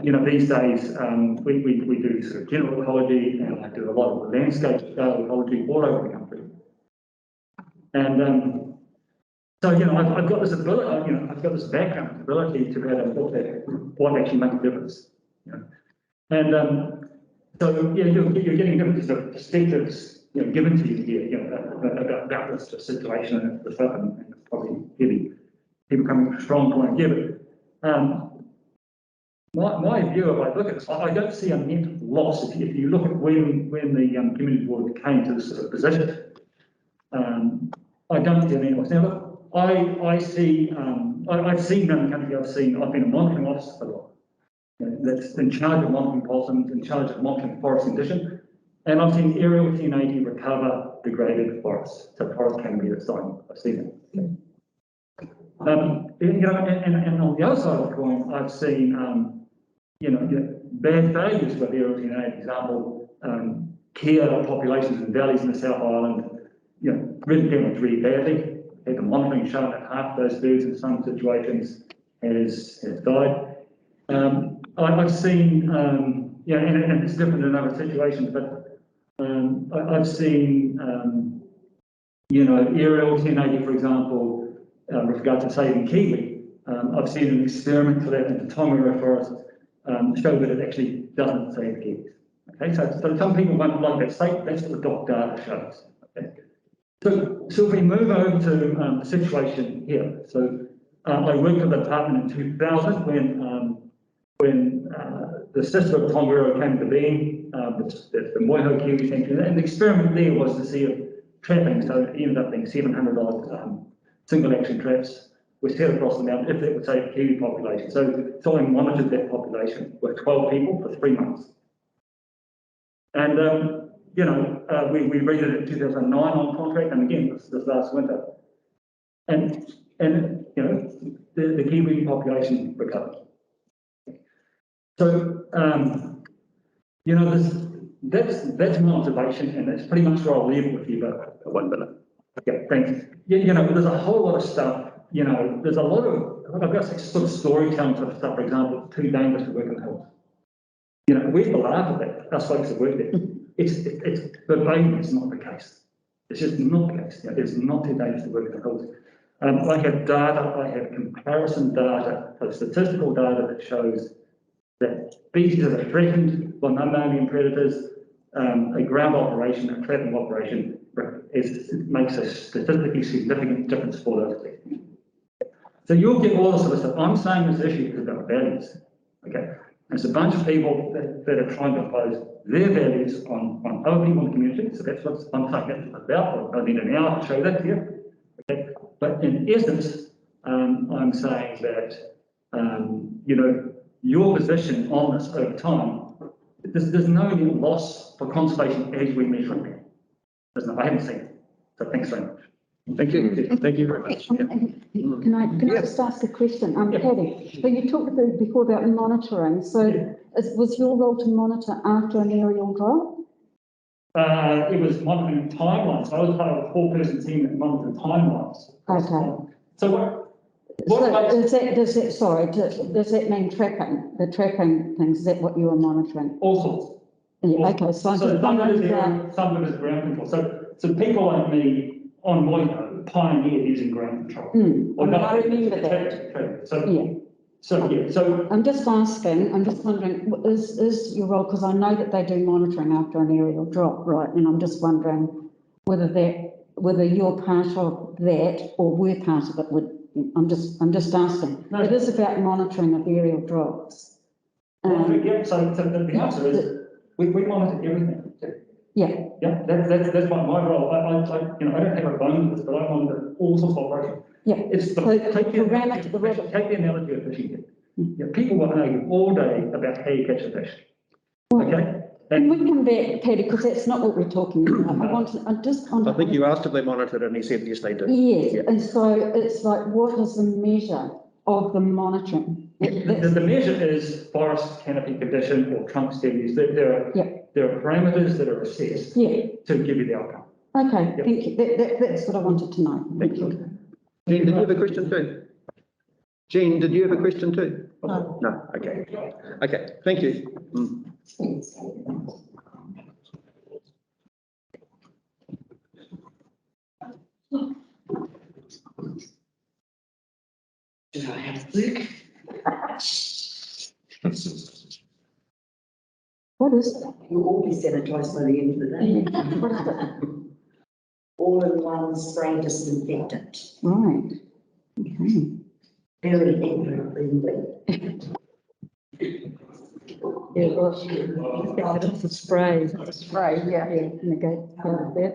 You know, these days, we do sort of general ecology, and I do a lot of landscape scale ecology all over the country. And so, you know, I've got this ability, you know, I've got this background ability to be able to look at what actually makes a difference. You know? And so, yeah, you're getting different sort of perspectives, you know, given to you here, you know, about this situation and the stuff, and it's probably getting people coming from a strong point of view. But my view, if I look at this, I don't see a net loss. If you look at when the community board came to this sort of position, I don't see a net loss. Now, look, I've seen around the country, I've been a monitoring officer for a while. That's in charge of monitoring possums, in charge of monitoring forest condition, and I've seen aerial 1080 recover degraded forests. So forest can be the sign. I've seen it. You know, and on the other side of the coin, I've seen you know, bad failures with aerial 1080. Example, key populations in valleys in the South Island, you know, really damaged really badly. Had the monitoring shown that half those birds in some situations has died. I've seen, yeah, and it's different in other situations, but I've seen, you know, aerial 1080, for example, with regard to saving kiwi. I've seen an experiment for that in the Tongariro forest show that it actually doesn't save kiwis. Okay, so some people won't like that state. That's what the doc data shows. Okay. So if we move over to the situation here. So I worked for the department in 2000 when the system of Tongariro came to being, the Moiho kiwi sanctuary, and the experiment there was to see if trapping, so it ended up being 700 odd single action traps were set across the mountain if that would save the kiwi population. So I monitored that population with 12 people for 3 months. And you know, we read it in 2009 on contract, and again this last winter. And you know, the kiwi population recovered. So you know, that's my observation, and that's pretty much where I'll leave it with you. But 1 minute. Yeah, thanks. Yeah, you know, there's a whole lot of stuff. You know, there's a lot of, I've got sort of storytelling sort of stuff. For example, it's too dangerous to work in the hills. You know, we laugh at that. Us folks that work there. It's verbatim. It's not the case. It's just not the case. You know, it's not too dangerous to work in the hills. I have data. I have comparison data, statistical data that shows that species that are threatened by mammalian predators, a ground operation, a trapping operation, makes a statistically significant difference for those species. So you'll get all this sort of stuff. I'm saying this issue because about values. Okay, there's a bunch of people that are trying to impose their values on other people in the community. So that's what I'm saying that's about. I need an hour to show that to you. Okay, but in essence, I'm saying that you know, your position on this over time, there's no real loss for conservation as we measure it. There's no, I haven't seen it. So thanks very much. Thank you. Thank you very much. Can I just ask a question? Patty, so you talked before about monitoring. So was your role to monitor after an aerial drop? It was monitoring timelines. I was part of a 4-person team that monitored timelines. Okay. So does that mean trapping? The trapping things, is that what you were monitoring? All sorts. Yeah, okay, so some of it is ground control. So people like me on Moiho pioneered using ground control. I remember that. So I'm just wondering, is your role, because I know that they do monitoring after an aerial drop, right? And I'm just wondering whether you're part of that or we're part of it. I'm just asking. No. It is about monitoring of aerial drops. So the answer is we monitor everything. Yeah. Yeah, that's my role. I don't have a bone with this, but I monitor all sorts of operations. Yeah. It's take the analogy of fishing here. Yeah, people will argue all day about how you catch a fish. Well, okay. Can we come back, Patty, because that's not what we're talking about. I think you asked if they monitored, and he said yes, they do. Yes, yeah. And so it's like, what is the measure of the monitoring? The measure is forest canopy condition or trunk steadies. There are parameters that are assessed to give you the outcome. Okay, thank you. That's what I wanted to know. Thank you. Jean, did you have a question too? Jean, did you have a question too? No. No, okay. Okay, thank you. Did I have a look? What is it? You'll all be sanitised by the end of the day. What is it? All-in-one spray disinfectant. Right. Okay. Very eco-friendly. Yeah, well, it's a spray. It's a spray, yeah. Yeah, and they go like that.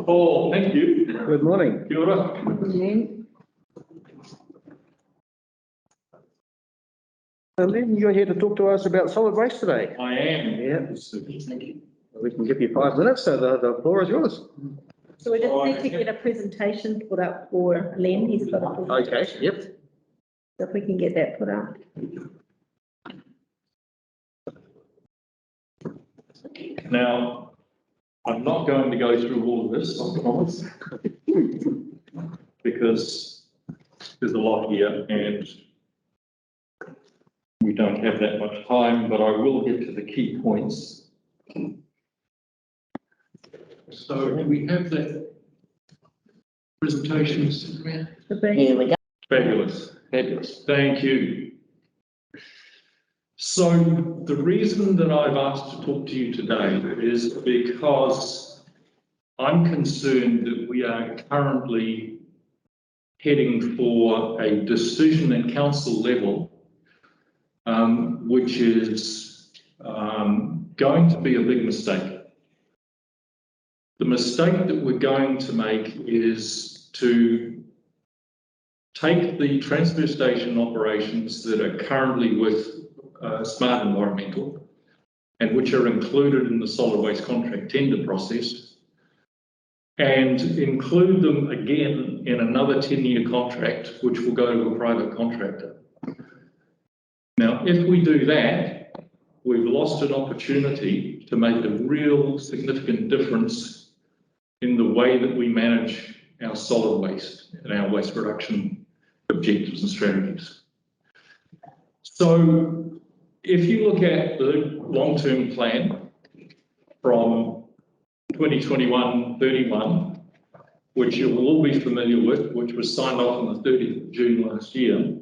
Oh, thank you. Good morning. Kia ora. And then you're here to talk to us about solid waste today. I am. Yeah. We can give you 5 minutes, so the floor is yours. So we just need to get a presentation put up for Len, he's got a presentation. Okay, yep. So if we can get that put up. Now, I'm not going to go through all of this, I promise, because there's a lot here and we don't have that much time, but I will get to the key points. So do we have that presentation? Here we go. Fabulous, fabulous. Thank you. So the reason that I've asked to talk to you today is because I'm concerned that we are currently heading for a decision at council level, which is going to be a big mistake. The mistake that we're going to make is to take the transfer station operations that are currently with Smart Environmental and which are included in the solid waste contract tender process and include them again in another 10-year contract, which will go to a private contractor. Now, if we do that, we've lost an opportunity to make a real significant difference in the way that we manage our solid waste and our waste reduction objectives and strategies. So if you look at the long-term plan from 2021-31, which you'll all be familiar with, which was signed off on the 30th of June last year,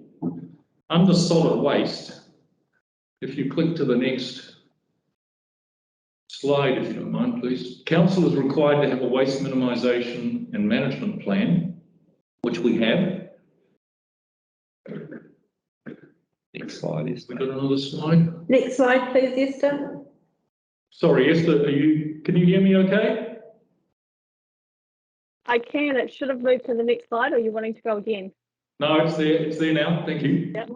under solid waste, if you click to the next slide, if you don't mind, please. Council is required to have a waste minimisation and management plan, which we have. Next slide is. We got another slide. Next slide, please, Esther. Sorry, Esther, can you hear me okay? I can. It should have moved to the next slide, or are you wanting to go again? No, it's there now. Thank you. Yep.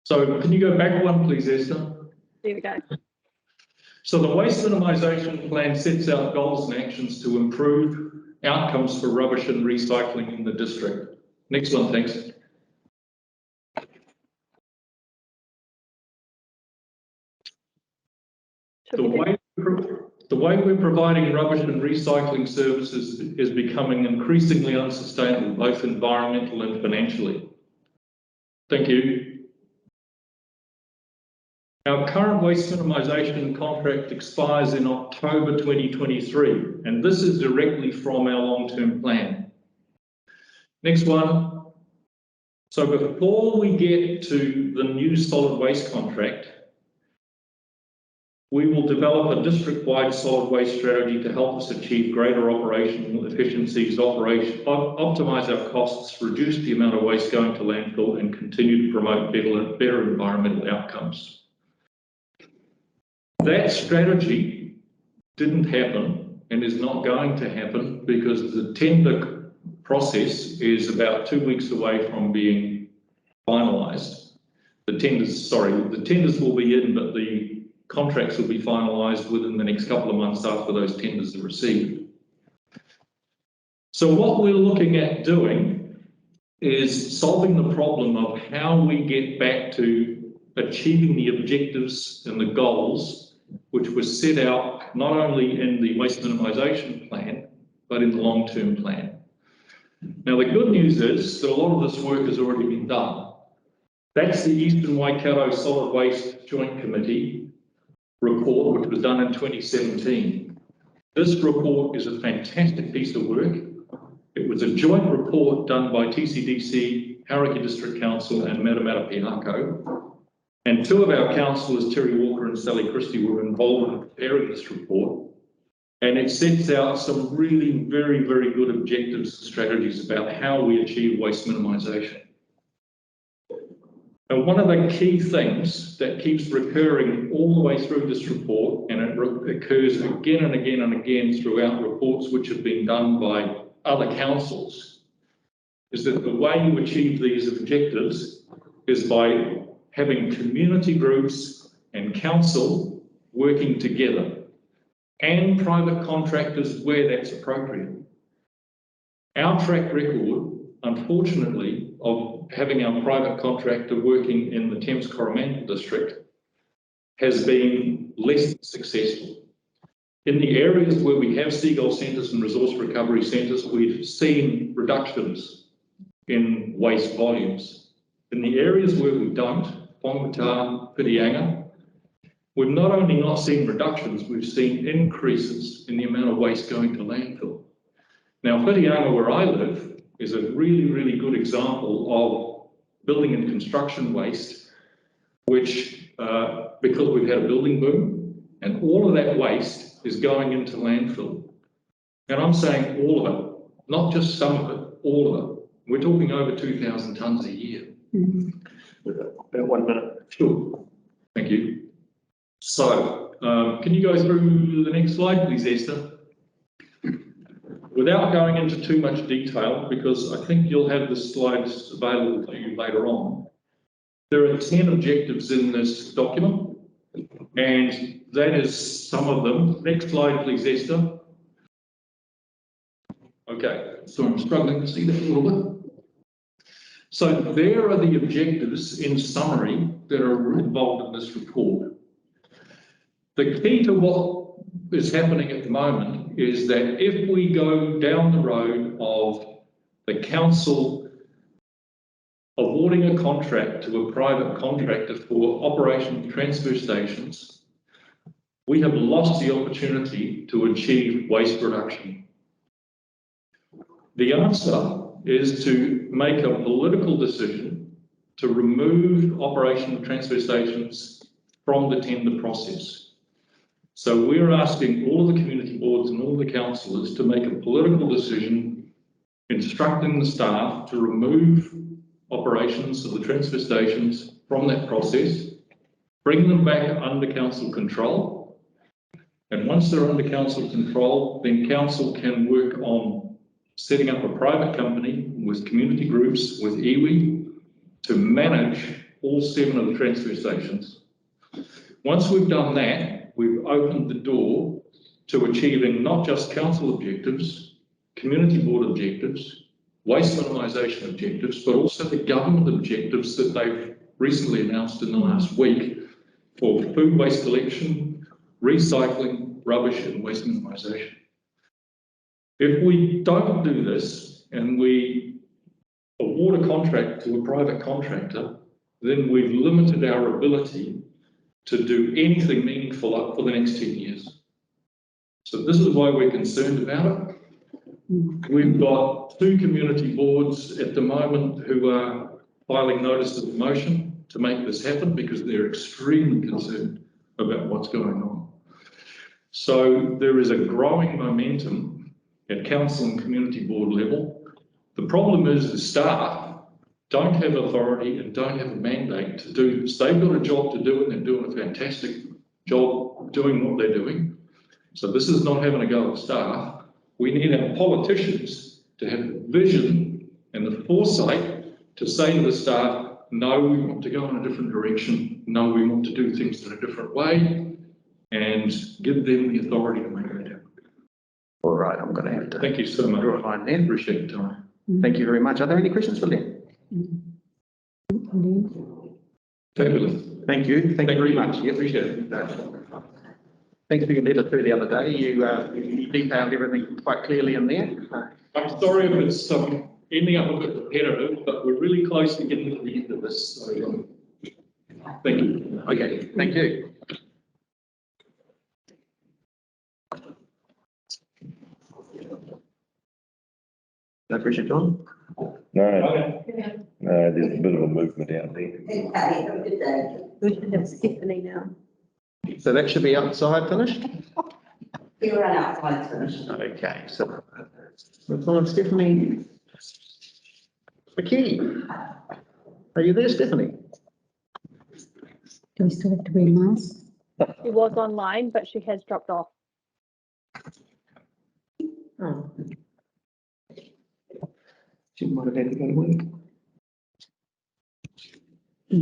So can you go back one, please, Esther? There we go. So the waste minimisation plan sets out goals and actions to improve outcomes for rubbish and recycling in the district. Next one, thanks. The way we're providing rubbish and recycling services is becoming increasingly unsustainable, both environmental and financially. Thank you. Our current waste minimisation contract expires in October 2023, and this is directly from our long-term plan. Next one. So before we get to the new solid waste contract, we will develop a district-wide solid waste strategy to help us achieve greater operational efficiencies, optimise our costs, reduce the amount of waste going to landfill, and continue to promote better environmental outcomes. That strategy didn't happen and is not going to happen because the tender process is about 2 weeks away from being finalised. The tenders will be in, but the contracts will be finalised within the next couple of months after those tenders are received. So what we're looking at doing is solving the problem of how we get back to achieving the objectives and the goals which was set out not only in the waste minimisation plan, but in the long-term plan. Now, the good news is that a lot of this work has already been done. That's the Eastern Waikato Solid Waste Joint Committee report, which was done in 2017. This report is a fantastic piece of work. It was a joint report done by TCDC, Hauraki District Council and Matamata Piako. And two of our councillors, Terry Walker and Sally Christie, were involved in preparing this report. And it sets out some really very, very good objectives and strategies about how we achieve waste minimisation. And one of the key things that keeps recurring all the way through this report, and it occurs again and again and again throughout reports which have been done by other councils, is that the way you achieve these objectives is by having community groups and council working together, and private contractors where that's appropriate. Our track record, unfortunately, of having our private contractor working in the Thames Coromandel district has been less than successful. In the areas where we have seagull centres and resource recovery centres, we've seen reductions in waste volumes. In the areas where we don't, Whangata, Whitianga, we've not only not seen reductions, we've seen increases in the amount of waste going to landfill. Now, Whitianga, where I live, is a really, really good example of building and construction waste, which, because we've had a building boom, and all of that waste is going into landfill. And I'm saying all of it, not just some of it, all of it. We're talking over 2,000 tonnes a year. About 1 minute. Sure. Thank you. So, can you go through the next slide, please, Esther? Without going into too much detail, because I think you'll have the slides available to you later on, there are 10 objectives in this document, and that is some of them. Next slide, please, Esther. Okay, so I'm struggling to see that a little bit. So there are the objectives in summary that are involved in this report. The key to what is happening at the moment is that if we go down the road of the council awarding a contract to a private contractor for operation of transfer stations, we have lost the opportunity to achieve waste reduction. The answer is to make a political decision to remove operation of transfer stations from the tender process. So we're asking all of the community boards and all the councillors to make a political decision instructing the staff to remove operations of the transfer stations from that process, bring them back under council control, and once they're under council control, then council can work on setting up a private company with community groups, with iwi, to manage all 7 of the transfer stations. Once we've done that, we've opened the door to achieving not just council objectives, community board objectives, waste minimisation objectives, but also the government objectives that they've recently announced in the last week for food waste collection, recycling, rubbish and waste minimisation. If we don't do this and we award a contract to a private contractor, then we've limited our ability to do anything meaningful for the next 10 years. So this is why we're concerned about it. We've got 2 community boards at the moment who are filing notices of motion to make this happen because they're extremely concerned about what's going on. So there is a growing momentum at council and community board level. The problem is the staff don't have authority and don't have a mandate to do this. They've got a job to do and they're doing a fantastic job doing what they're doing. So this is not having a go at staff. We need our politicians to have the vision and the foresight to say to the staff, no, we want to go in a different direction. No, we want to do things in a different way, and give them the authority to make that happen. All right, I'm going to have to. Thank you so much. Draw a line then. Appreciate your time. Thank you very much. Are there any questions for Len? Fabulous. Thank you. Thank you very much. Yeah, appreciate it. thanks for your letter through the other day. You detailed everything quite clearly in there. I'm sorry if it's ending up a bit repetitive, but we're really close to getting to the end of this. So, thank you. Okay, thank you. No pressure, John? No, there's a bit of a movement out there. We should have Stephanie now. So that should be outside finished? You're run outside finished. Okay, so we've got Stephanie McKee. Are you there, Stephanie? Do we still have to wear masks? She was online, but she has dropped off. Oh. She might have had to go to work. We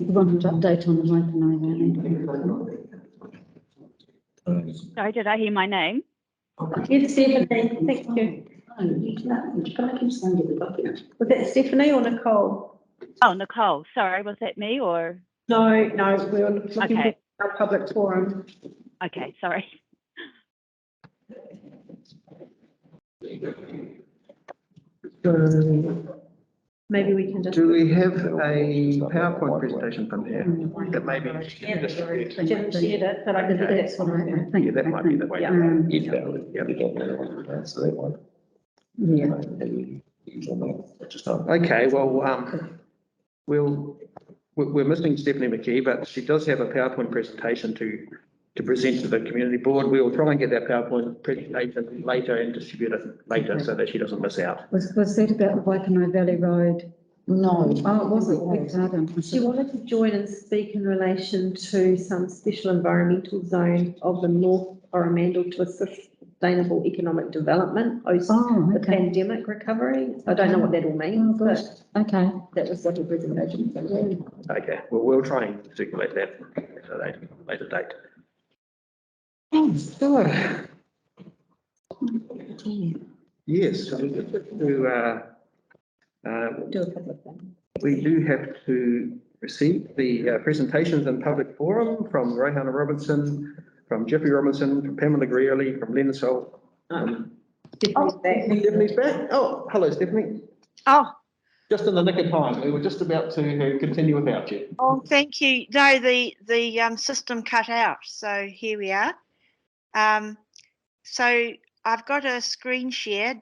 wanted to update on the Waikanae Valley. Sorry, did I hear my name? Yes, Stephanie, thank you. Was that Stephanie or Nicole? Oh, Nicole, sorry, was that me or? No, we were looking Okay. at our public forum. Okay, sorry. Maybe we can just. Do we have a PowerPoint presentation from here? That maybe. I haven't shared it, but I can do That's what I think. Yeah, that might be the way. Okay, well, we're missing Stephanie McKee, but she does have a PowerPoint presentation to present to the community board. We'll try and get that PowerPoint presentation later and distribute it later so that she doesn't miss out. Was that about the Waikanae Valley Road? No. Oh, it wasn't. Beg pardon. She wanted to join and speak in relation to some special environmental zone of the North Coromandel to assist sustainable economic development post the pandemic recovery. I don't know what that all means, but Okay. that was what her presentation was. Okay, well, we'll try and circulate that at a later date. So, yes, Do a couple of things. we do have to receive the presentations in public forum from Rohanna Robinson, from Jeffrey Robinson, from Pamela Greeley, from Lena Sol. Stephanie's back. Oh, hello, Stephanie. Oh. Just in the nick of time. We were just about to continue without you. Oh, thank you. No, the system cut out, so here we are. So I've got a screen share.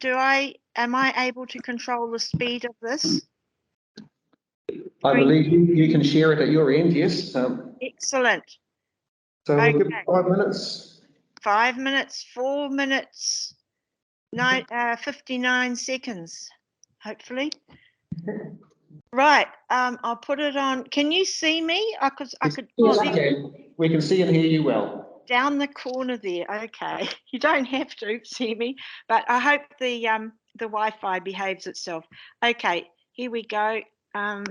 Am I able to control the speed of this? I believe you can share it at your end, yes. Excellent. So we'll give Okay. 5 minutes. 5 minutes, 4 minutes, 59 seconds, hopefully. Right, I'll put it on. Can you see me? I could. Yes, we can. We can see and hear you well. Down the corner there. Okay, you don't have to see me, but I hope the Wi-Fi behaves itself. Okay, here we go. Oh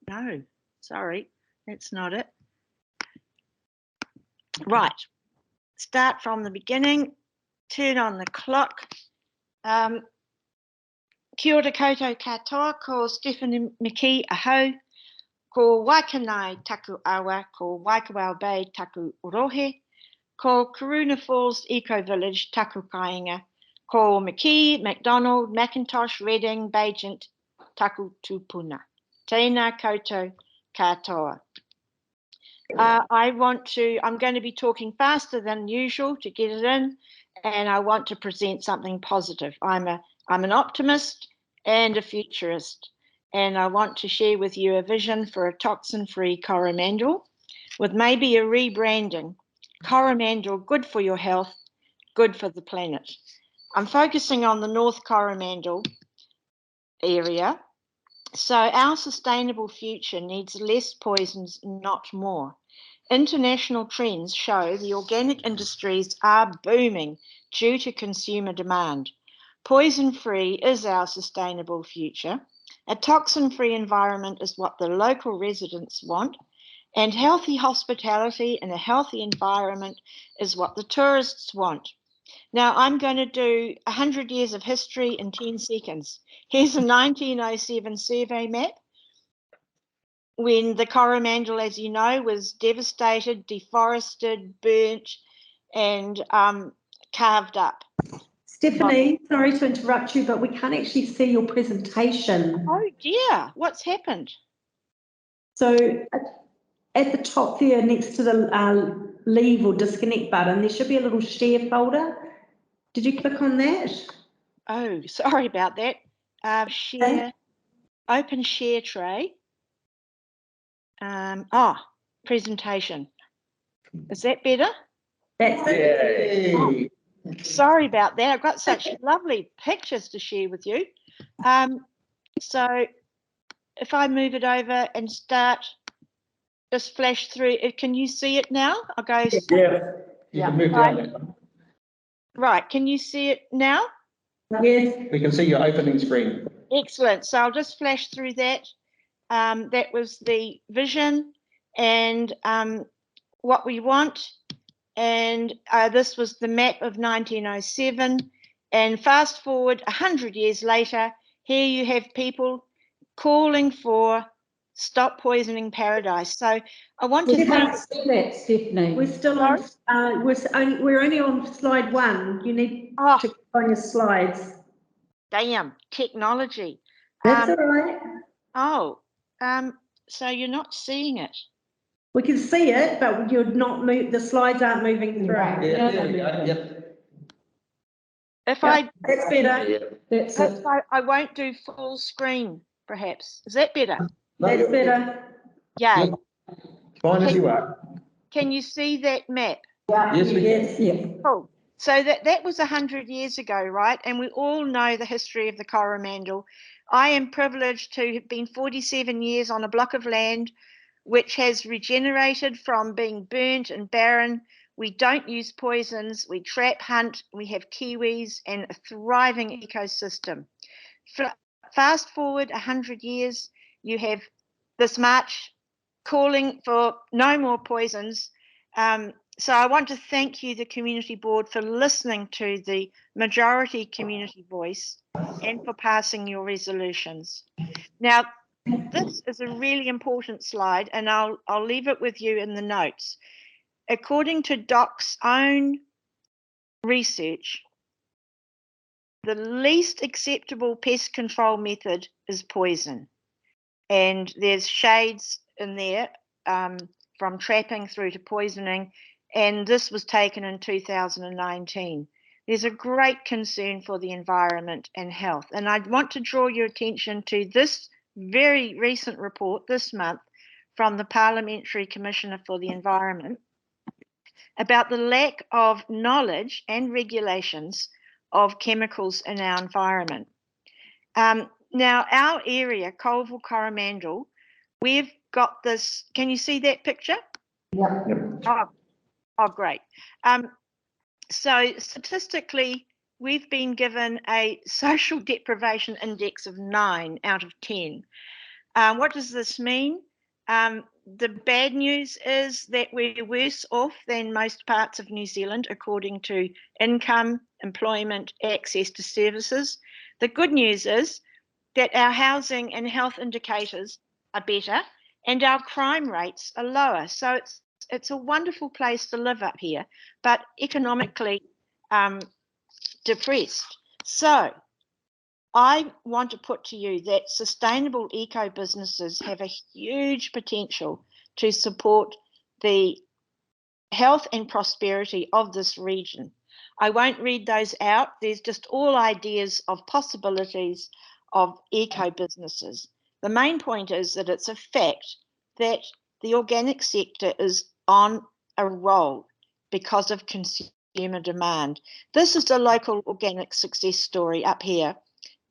no, sorry, that's not it. Right, start from the beginning. Turn on the clock. Kia ora koutou katoa, ko Stephanie McKee aho, ko Waikanae taku awa, ko Waikawao Bay taku orohe, ko Karuna Falls Eco Village taku kāinga, ko McKee, McDonald, McIntosh, Reading, Bagent taku tupuna. Tēnā koutou katoa. I'm going to be talking faster than usual to get it in, and I want to present something positive. I'm an optimist and a futurist, and I want to share with you a vision for a toxin-free Coromandel with maybe a rebranding. Coromandel, good for your health, good for the planet. I'm focusing on the North Coromandel area. So our sustainable future needs less poisons, not more. International trends show the organic industries are booming due to consumer demand. Poison-free is our sustainable future. A toxin-free environment is what the local residents want, and healthy hospitality and a healthy environment is what the tourists want. Now, I'm going to do 100 years of history in 10 seconds. Here's a 1907 survey map. when the Coromandel, as you know, was devastated, deforested, burnt, and carved up. Stephanie, sorry to interrupt you, but we can't actually see your presentation. Oh dear, what's happened? So at the top there, next to the leave or disconnect button, there should be a little share folder. Did you click on that? Oh, sorry about that. Share, open share tray. Presentation. Is that better? That's it. Yay. Sorry about that. I've got such lovely pictures to share with you. So if I move it over and start, just flash through, can you see it now? I'll go. Yeah. You can move down there. Right, can you see it now? Yes. We can see your opening screen. Excellent. So I'll just flash through that. That was the vision and what we want. And this was the map of 1907. And fast forward 100 years later, here you have people calling for stop poisoning paradise. So I want to thank that, Stephanie. We're still on. We're only on slide 1. You need to click on your slides. Damn technology. That's all right. Oh, so you're not seeing it. We can see it, but you're not the slides aren't moving through. If that's better. That's it. I won't do full screen, perhaps. Is that better? That's better. Yeah. Fine as you are. Can you see that map? Yes, we can. Yeah. Cool. So that was 100 years ago, right? And we all know the history of the Coromandel. I am privileged to have been 47 years on a block of land which has regenerated from being burnt and barren. We don't use poisons, we trap hunt, we have kiwis and a thriving ecosystem. Fast forward 100 years, you have this march calling for no more poisons. So I want to thank you, the community board, for listening to the majority community voice and for passing your resolutions. Now, this is a really important slide, and I'll leave it with you in the notes. According to DOC's own research, the least acceptable pest control method is poison. And there's shades in there from trapping through to poisoning, and this was taken in 2019. There's a great concern for the environment and health, and I want to draw your attention to this very recent report this month from the Parliamentary Commissioner for the Environment about the lack of knowledge and regulations of chemicals in our environment. Now, our area, Colville Coromandel, we've got this. Can you see that picture? Yeah. Oh, great. So statistically, we've been given a social deprivation index of 9 out of 10. What does this mean? The bad news is that we're worse off than most parts of New Zealand, according to income, employment, access to services. The good news is that our housing and health indicators are better and our crime rates are lower. So it's a wonderful place to live up here, but economically depressed. So I want to put to you that sustainable eco businesses have a huge potential to support the health and prosperity of this region. I won't read those out. There's just all ideas of possibilities of eco businesses. The main point is that it's a fact that the organic sector is on a roll because of consumer demand. This is the local organic success story up here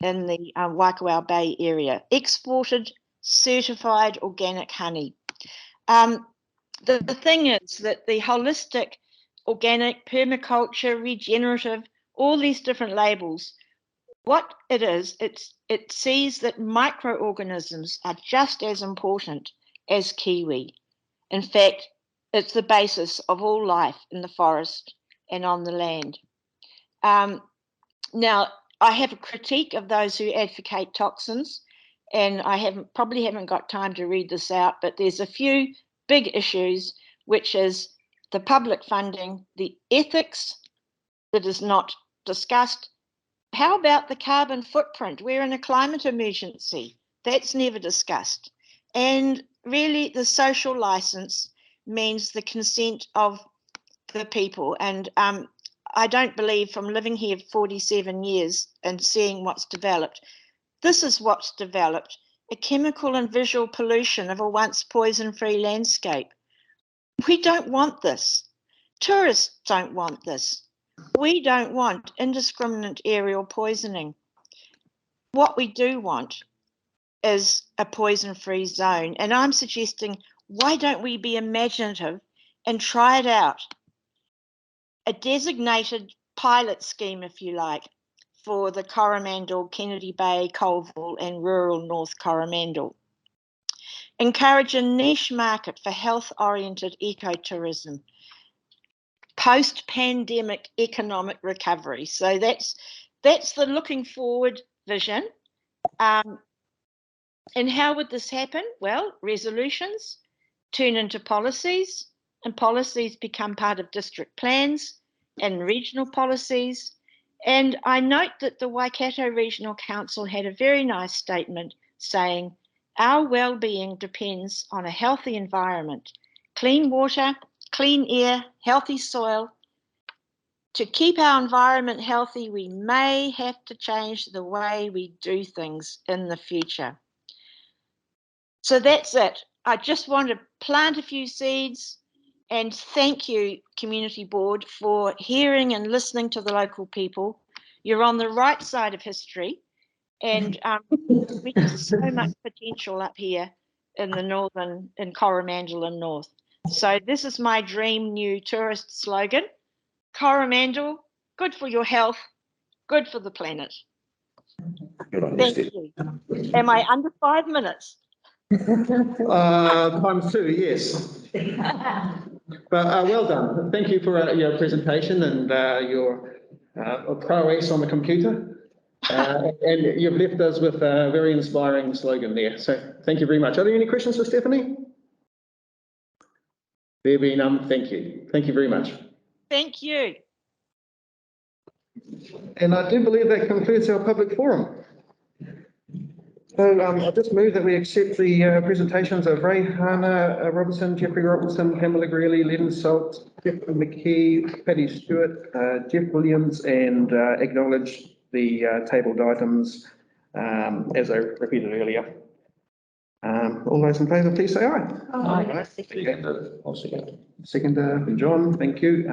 in the Waikowau Bay area. Exported, certified organic honey. The thing is that the holistic, organic, permaculture, regenerative, all these different labels, what it is, it sees that microorganisms are just as important as kiwi. In fact, it's the basis of all life in the forest and on the land. Now, I have a critique of those who advocate toxins. and probably haven't got time to read this out, but there's a few big issues, which is the public funding, the ethics that is not discussed. How about the carbon footprint? We're in a climate emergency. That's never discussed. And really the social license means the consent of the people. And I don't believe, from living here 47 years and seeing what's developed, this is what's developed, a chemical and visual pollution of a once poison-free landscape. We don't want this. Tourists don't want this. We don't want indiscriminate aerial poisoning. What we do want is a poison-free zone. And I'm suggesting, why don't we be imaginative and try it out? A designated pilot scheme, if you like, for the Coromandel, Kennedy Bay, Colville and rural North Coromandel. Encourage a niche market for health-oriented ecotourism. Post-pandemic economic recovery. So that's the looking forward vision. And how would this happen? Well, resolutions turn into policies, and policies become part of district plans and regional policies. And I note that the Waikato Regional Council had a very nice statement saying, our well-being depends on a healthy environment, clean water, clean air, healthy soil. To keep our environment healthy, we may have to change the way we do things in the future. So that's it. I just want to plant a few seeds and thank you, Community Board, for hearing and listening to the local people. You're on the right side of history, and we have so much potential up here in the northern, in Coromandel and North. So this is my dream new tourist slogan. Coromandel, good for your health, good for the planet. Good on Thank you. Am I under 5 minutes? Times two, yes. But well done. Thank you for your presentation and your prowess on the computer. And you've left us with a very inspiring slogan there. So thank you very much. Are there any questions for Stephanie? There being none, thank you. Thank you very much. Thank you. And I do believe that concludes our public forum. So I just move that we accept the presentations of Ray Hana Robertson, Jeffrey Robertson, Pamela Greeley, Len Salt, Jeff McKee, Patty Stewart, Jeff Williams, and acknowledge the tabled items as I repeated earlier. All those in favour, please say aye. Aye. I'll second. Seconder from John, thank you.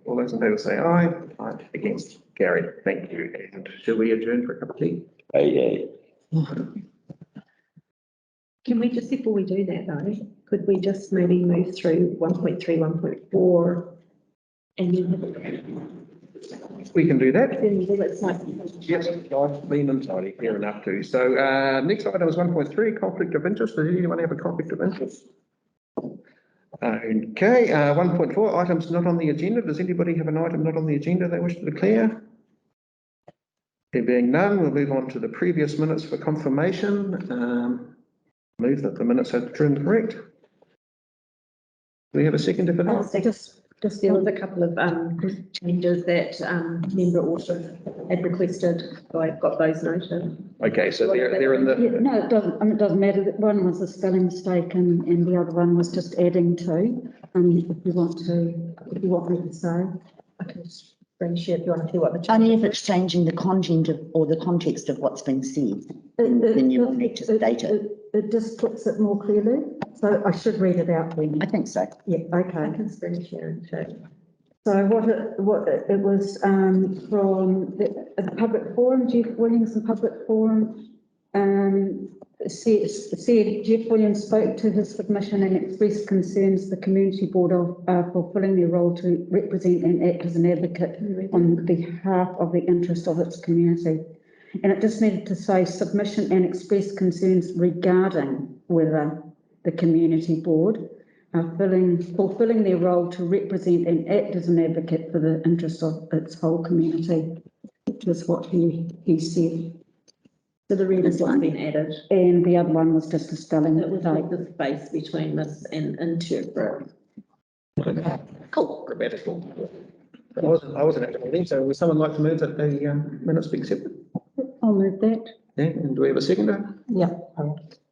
All those in favour say aye. Aye. Against, carried. Thank you. And shall we adjourn for a cup of tea? Aye. Can we just, before we do that though, could we just maybe move through 1.3, 1.4 and then we can do that. it's like, Yes, I've been and tidy, fair enough too. So next item is 1.3, conflict of interest. Does anyone have a conflict of interest? Okay, 1.4, items not on the agenda. Does anybody have an item not on the agenda they wish to declare? There being none, we'll move on to the previous minutes for confirmation. Move that the minutes are true and correct. Do we have a second for that? Just there was a couple of changes that member also had requested, so I've got those noted. Okay, so they're in the... Yeah, no, it doesn't matter. One was a spelling mistake and the other one was just adding to. If you want me to say. I can just bring share if you want to see what the change. Only if it's changing the content of, or the context of what's been said, then you will need to state it. It just puts it more clearly. So I should read it out then. I think so. Yeah, okay. I can screen share and show. So what it was from the public forum, Jeff Williams and public forum said Jeff Williams spoke to his submission and expressed concerns the community board of fulfilling their role to represent and act as an advocate on behalf of the interest of its community. And it just needed to say submission and express concerns regarding whether the community board are fulfilling their role to represent and act as an advocate for the interest of its whole community, which is what he said. So the red has been added. And the other one was just a spelling It was mistake. like the space between this and interpret. Cool. Grammatical. I wasn't at the meeting, so would someone like to move that the minutes be accepted? I'll move that. Yeah, and do we have a seconder? Yeah.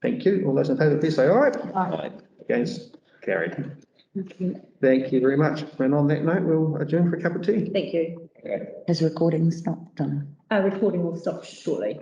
Thank you. All those in favour, please say aye. Aye. Against, carried. Okay. Thank you very much. And on that note, we'll adjourn for a cup of tea. Thank you. Has recording stopped, Donna? Recording will stop shortly.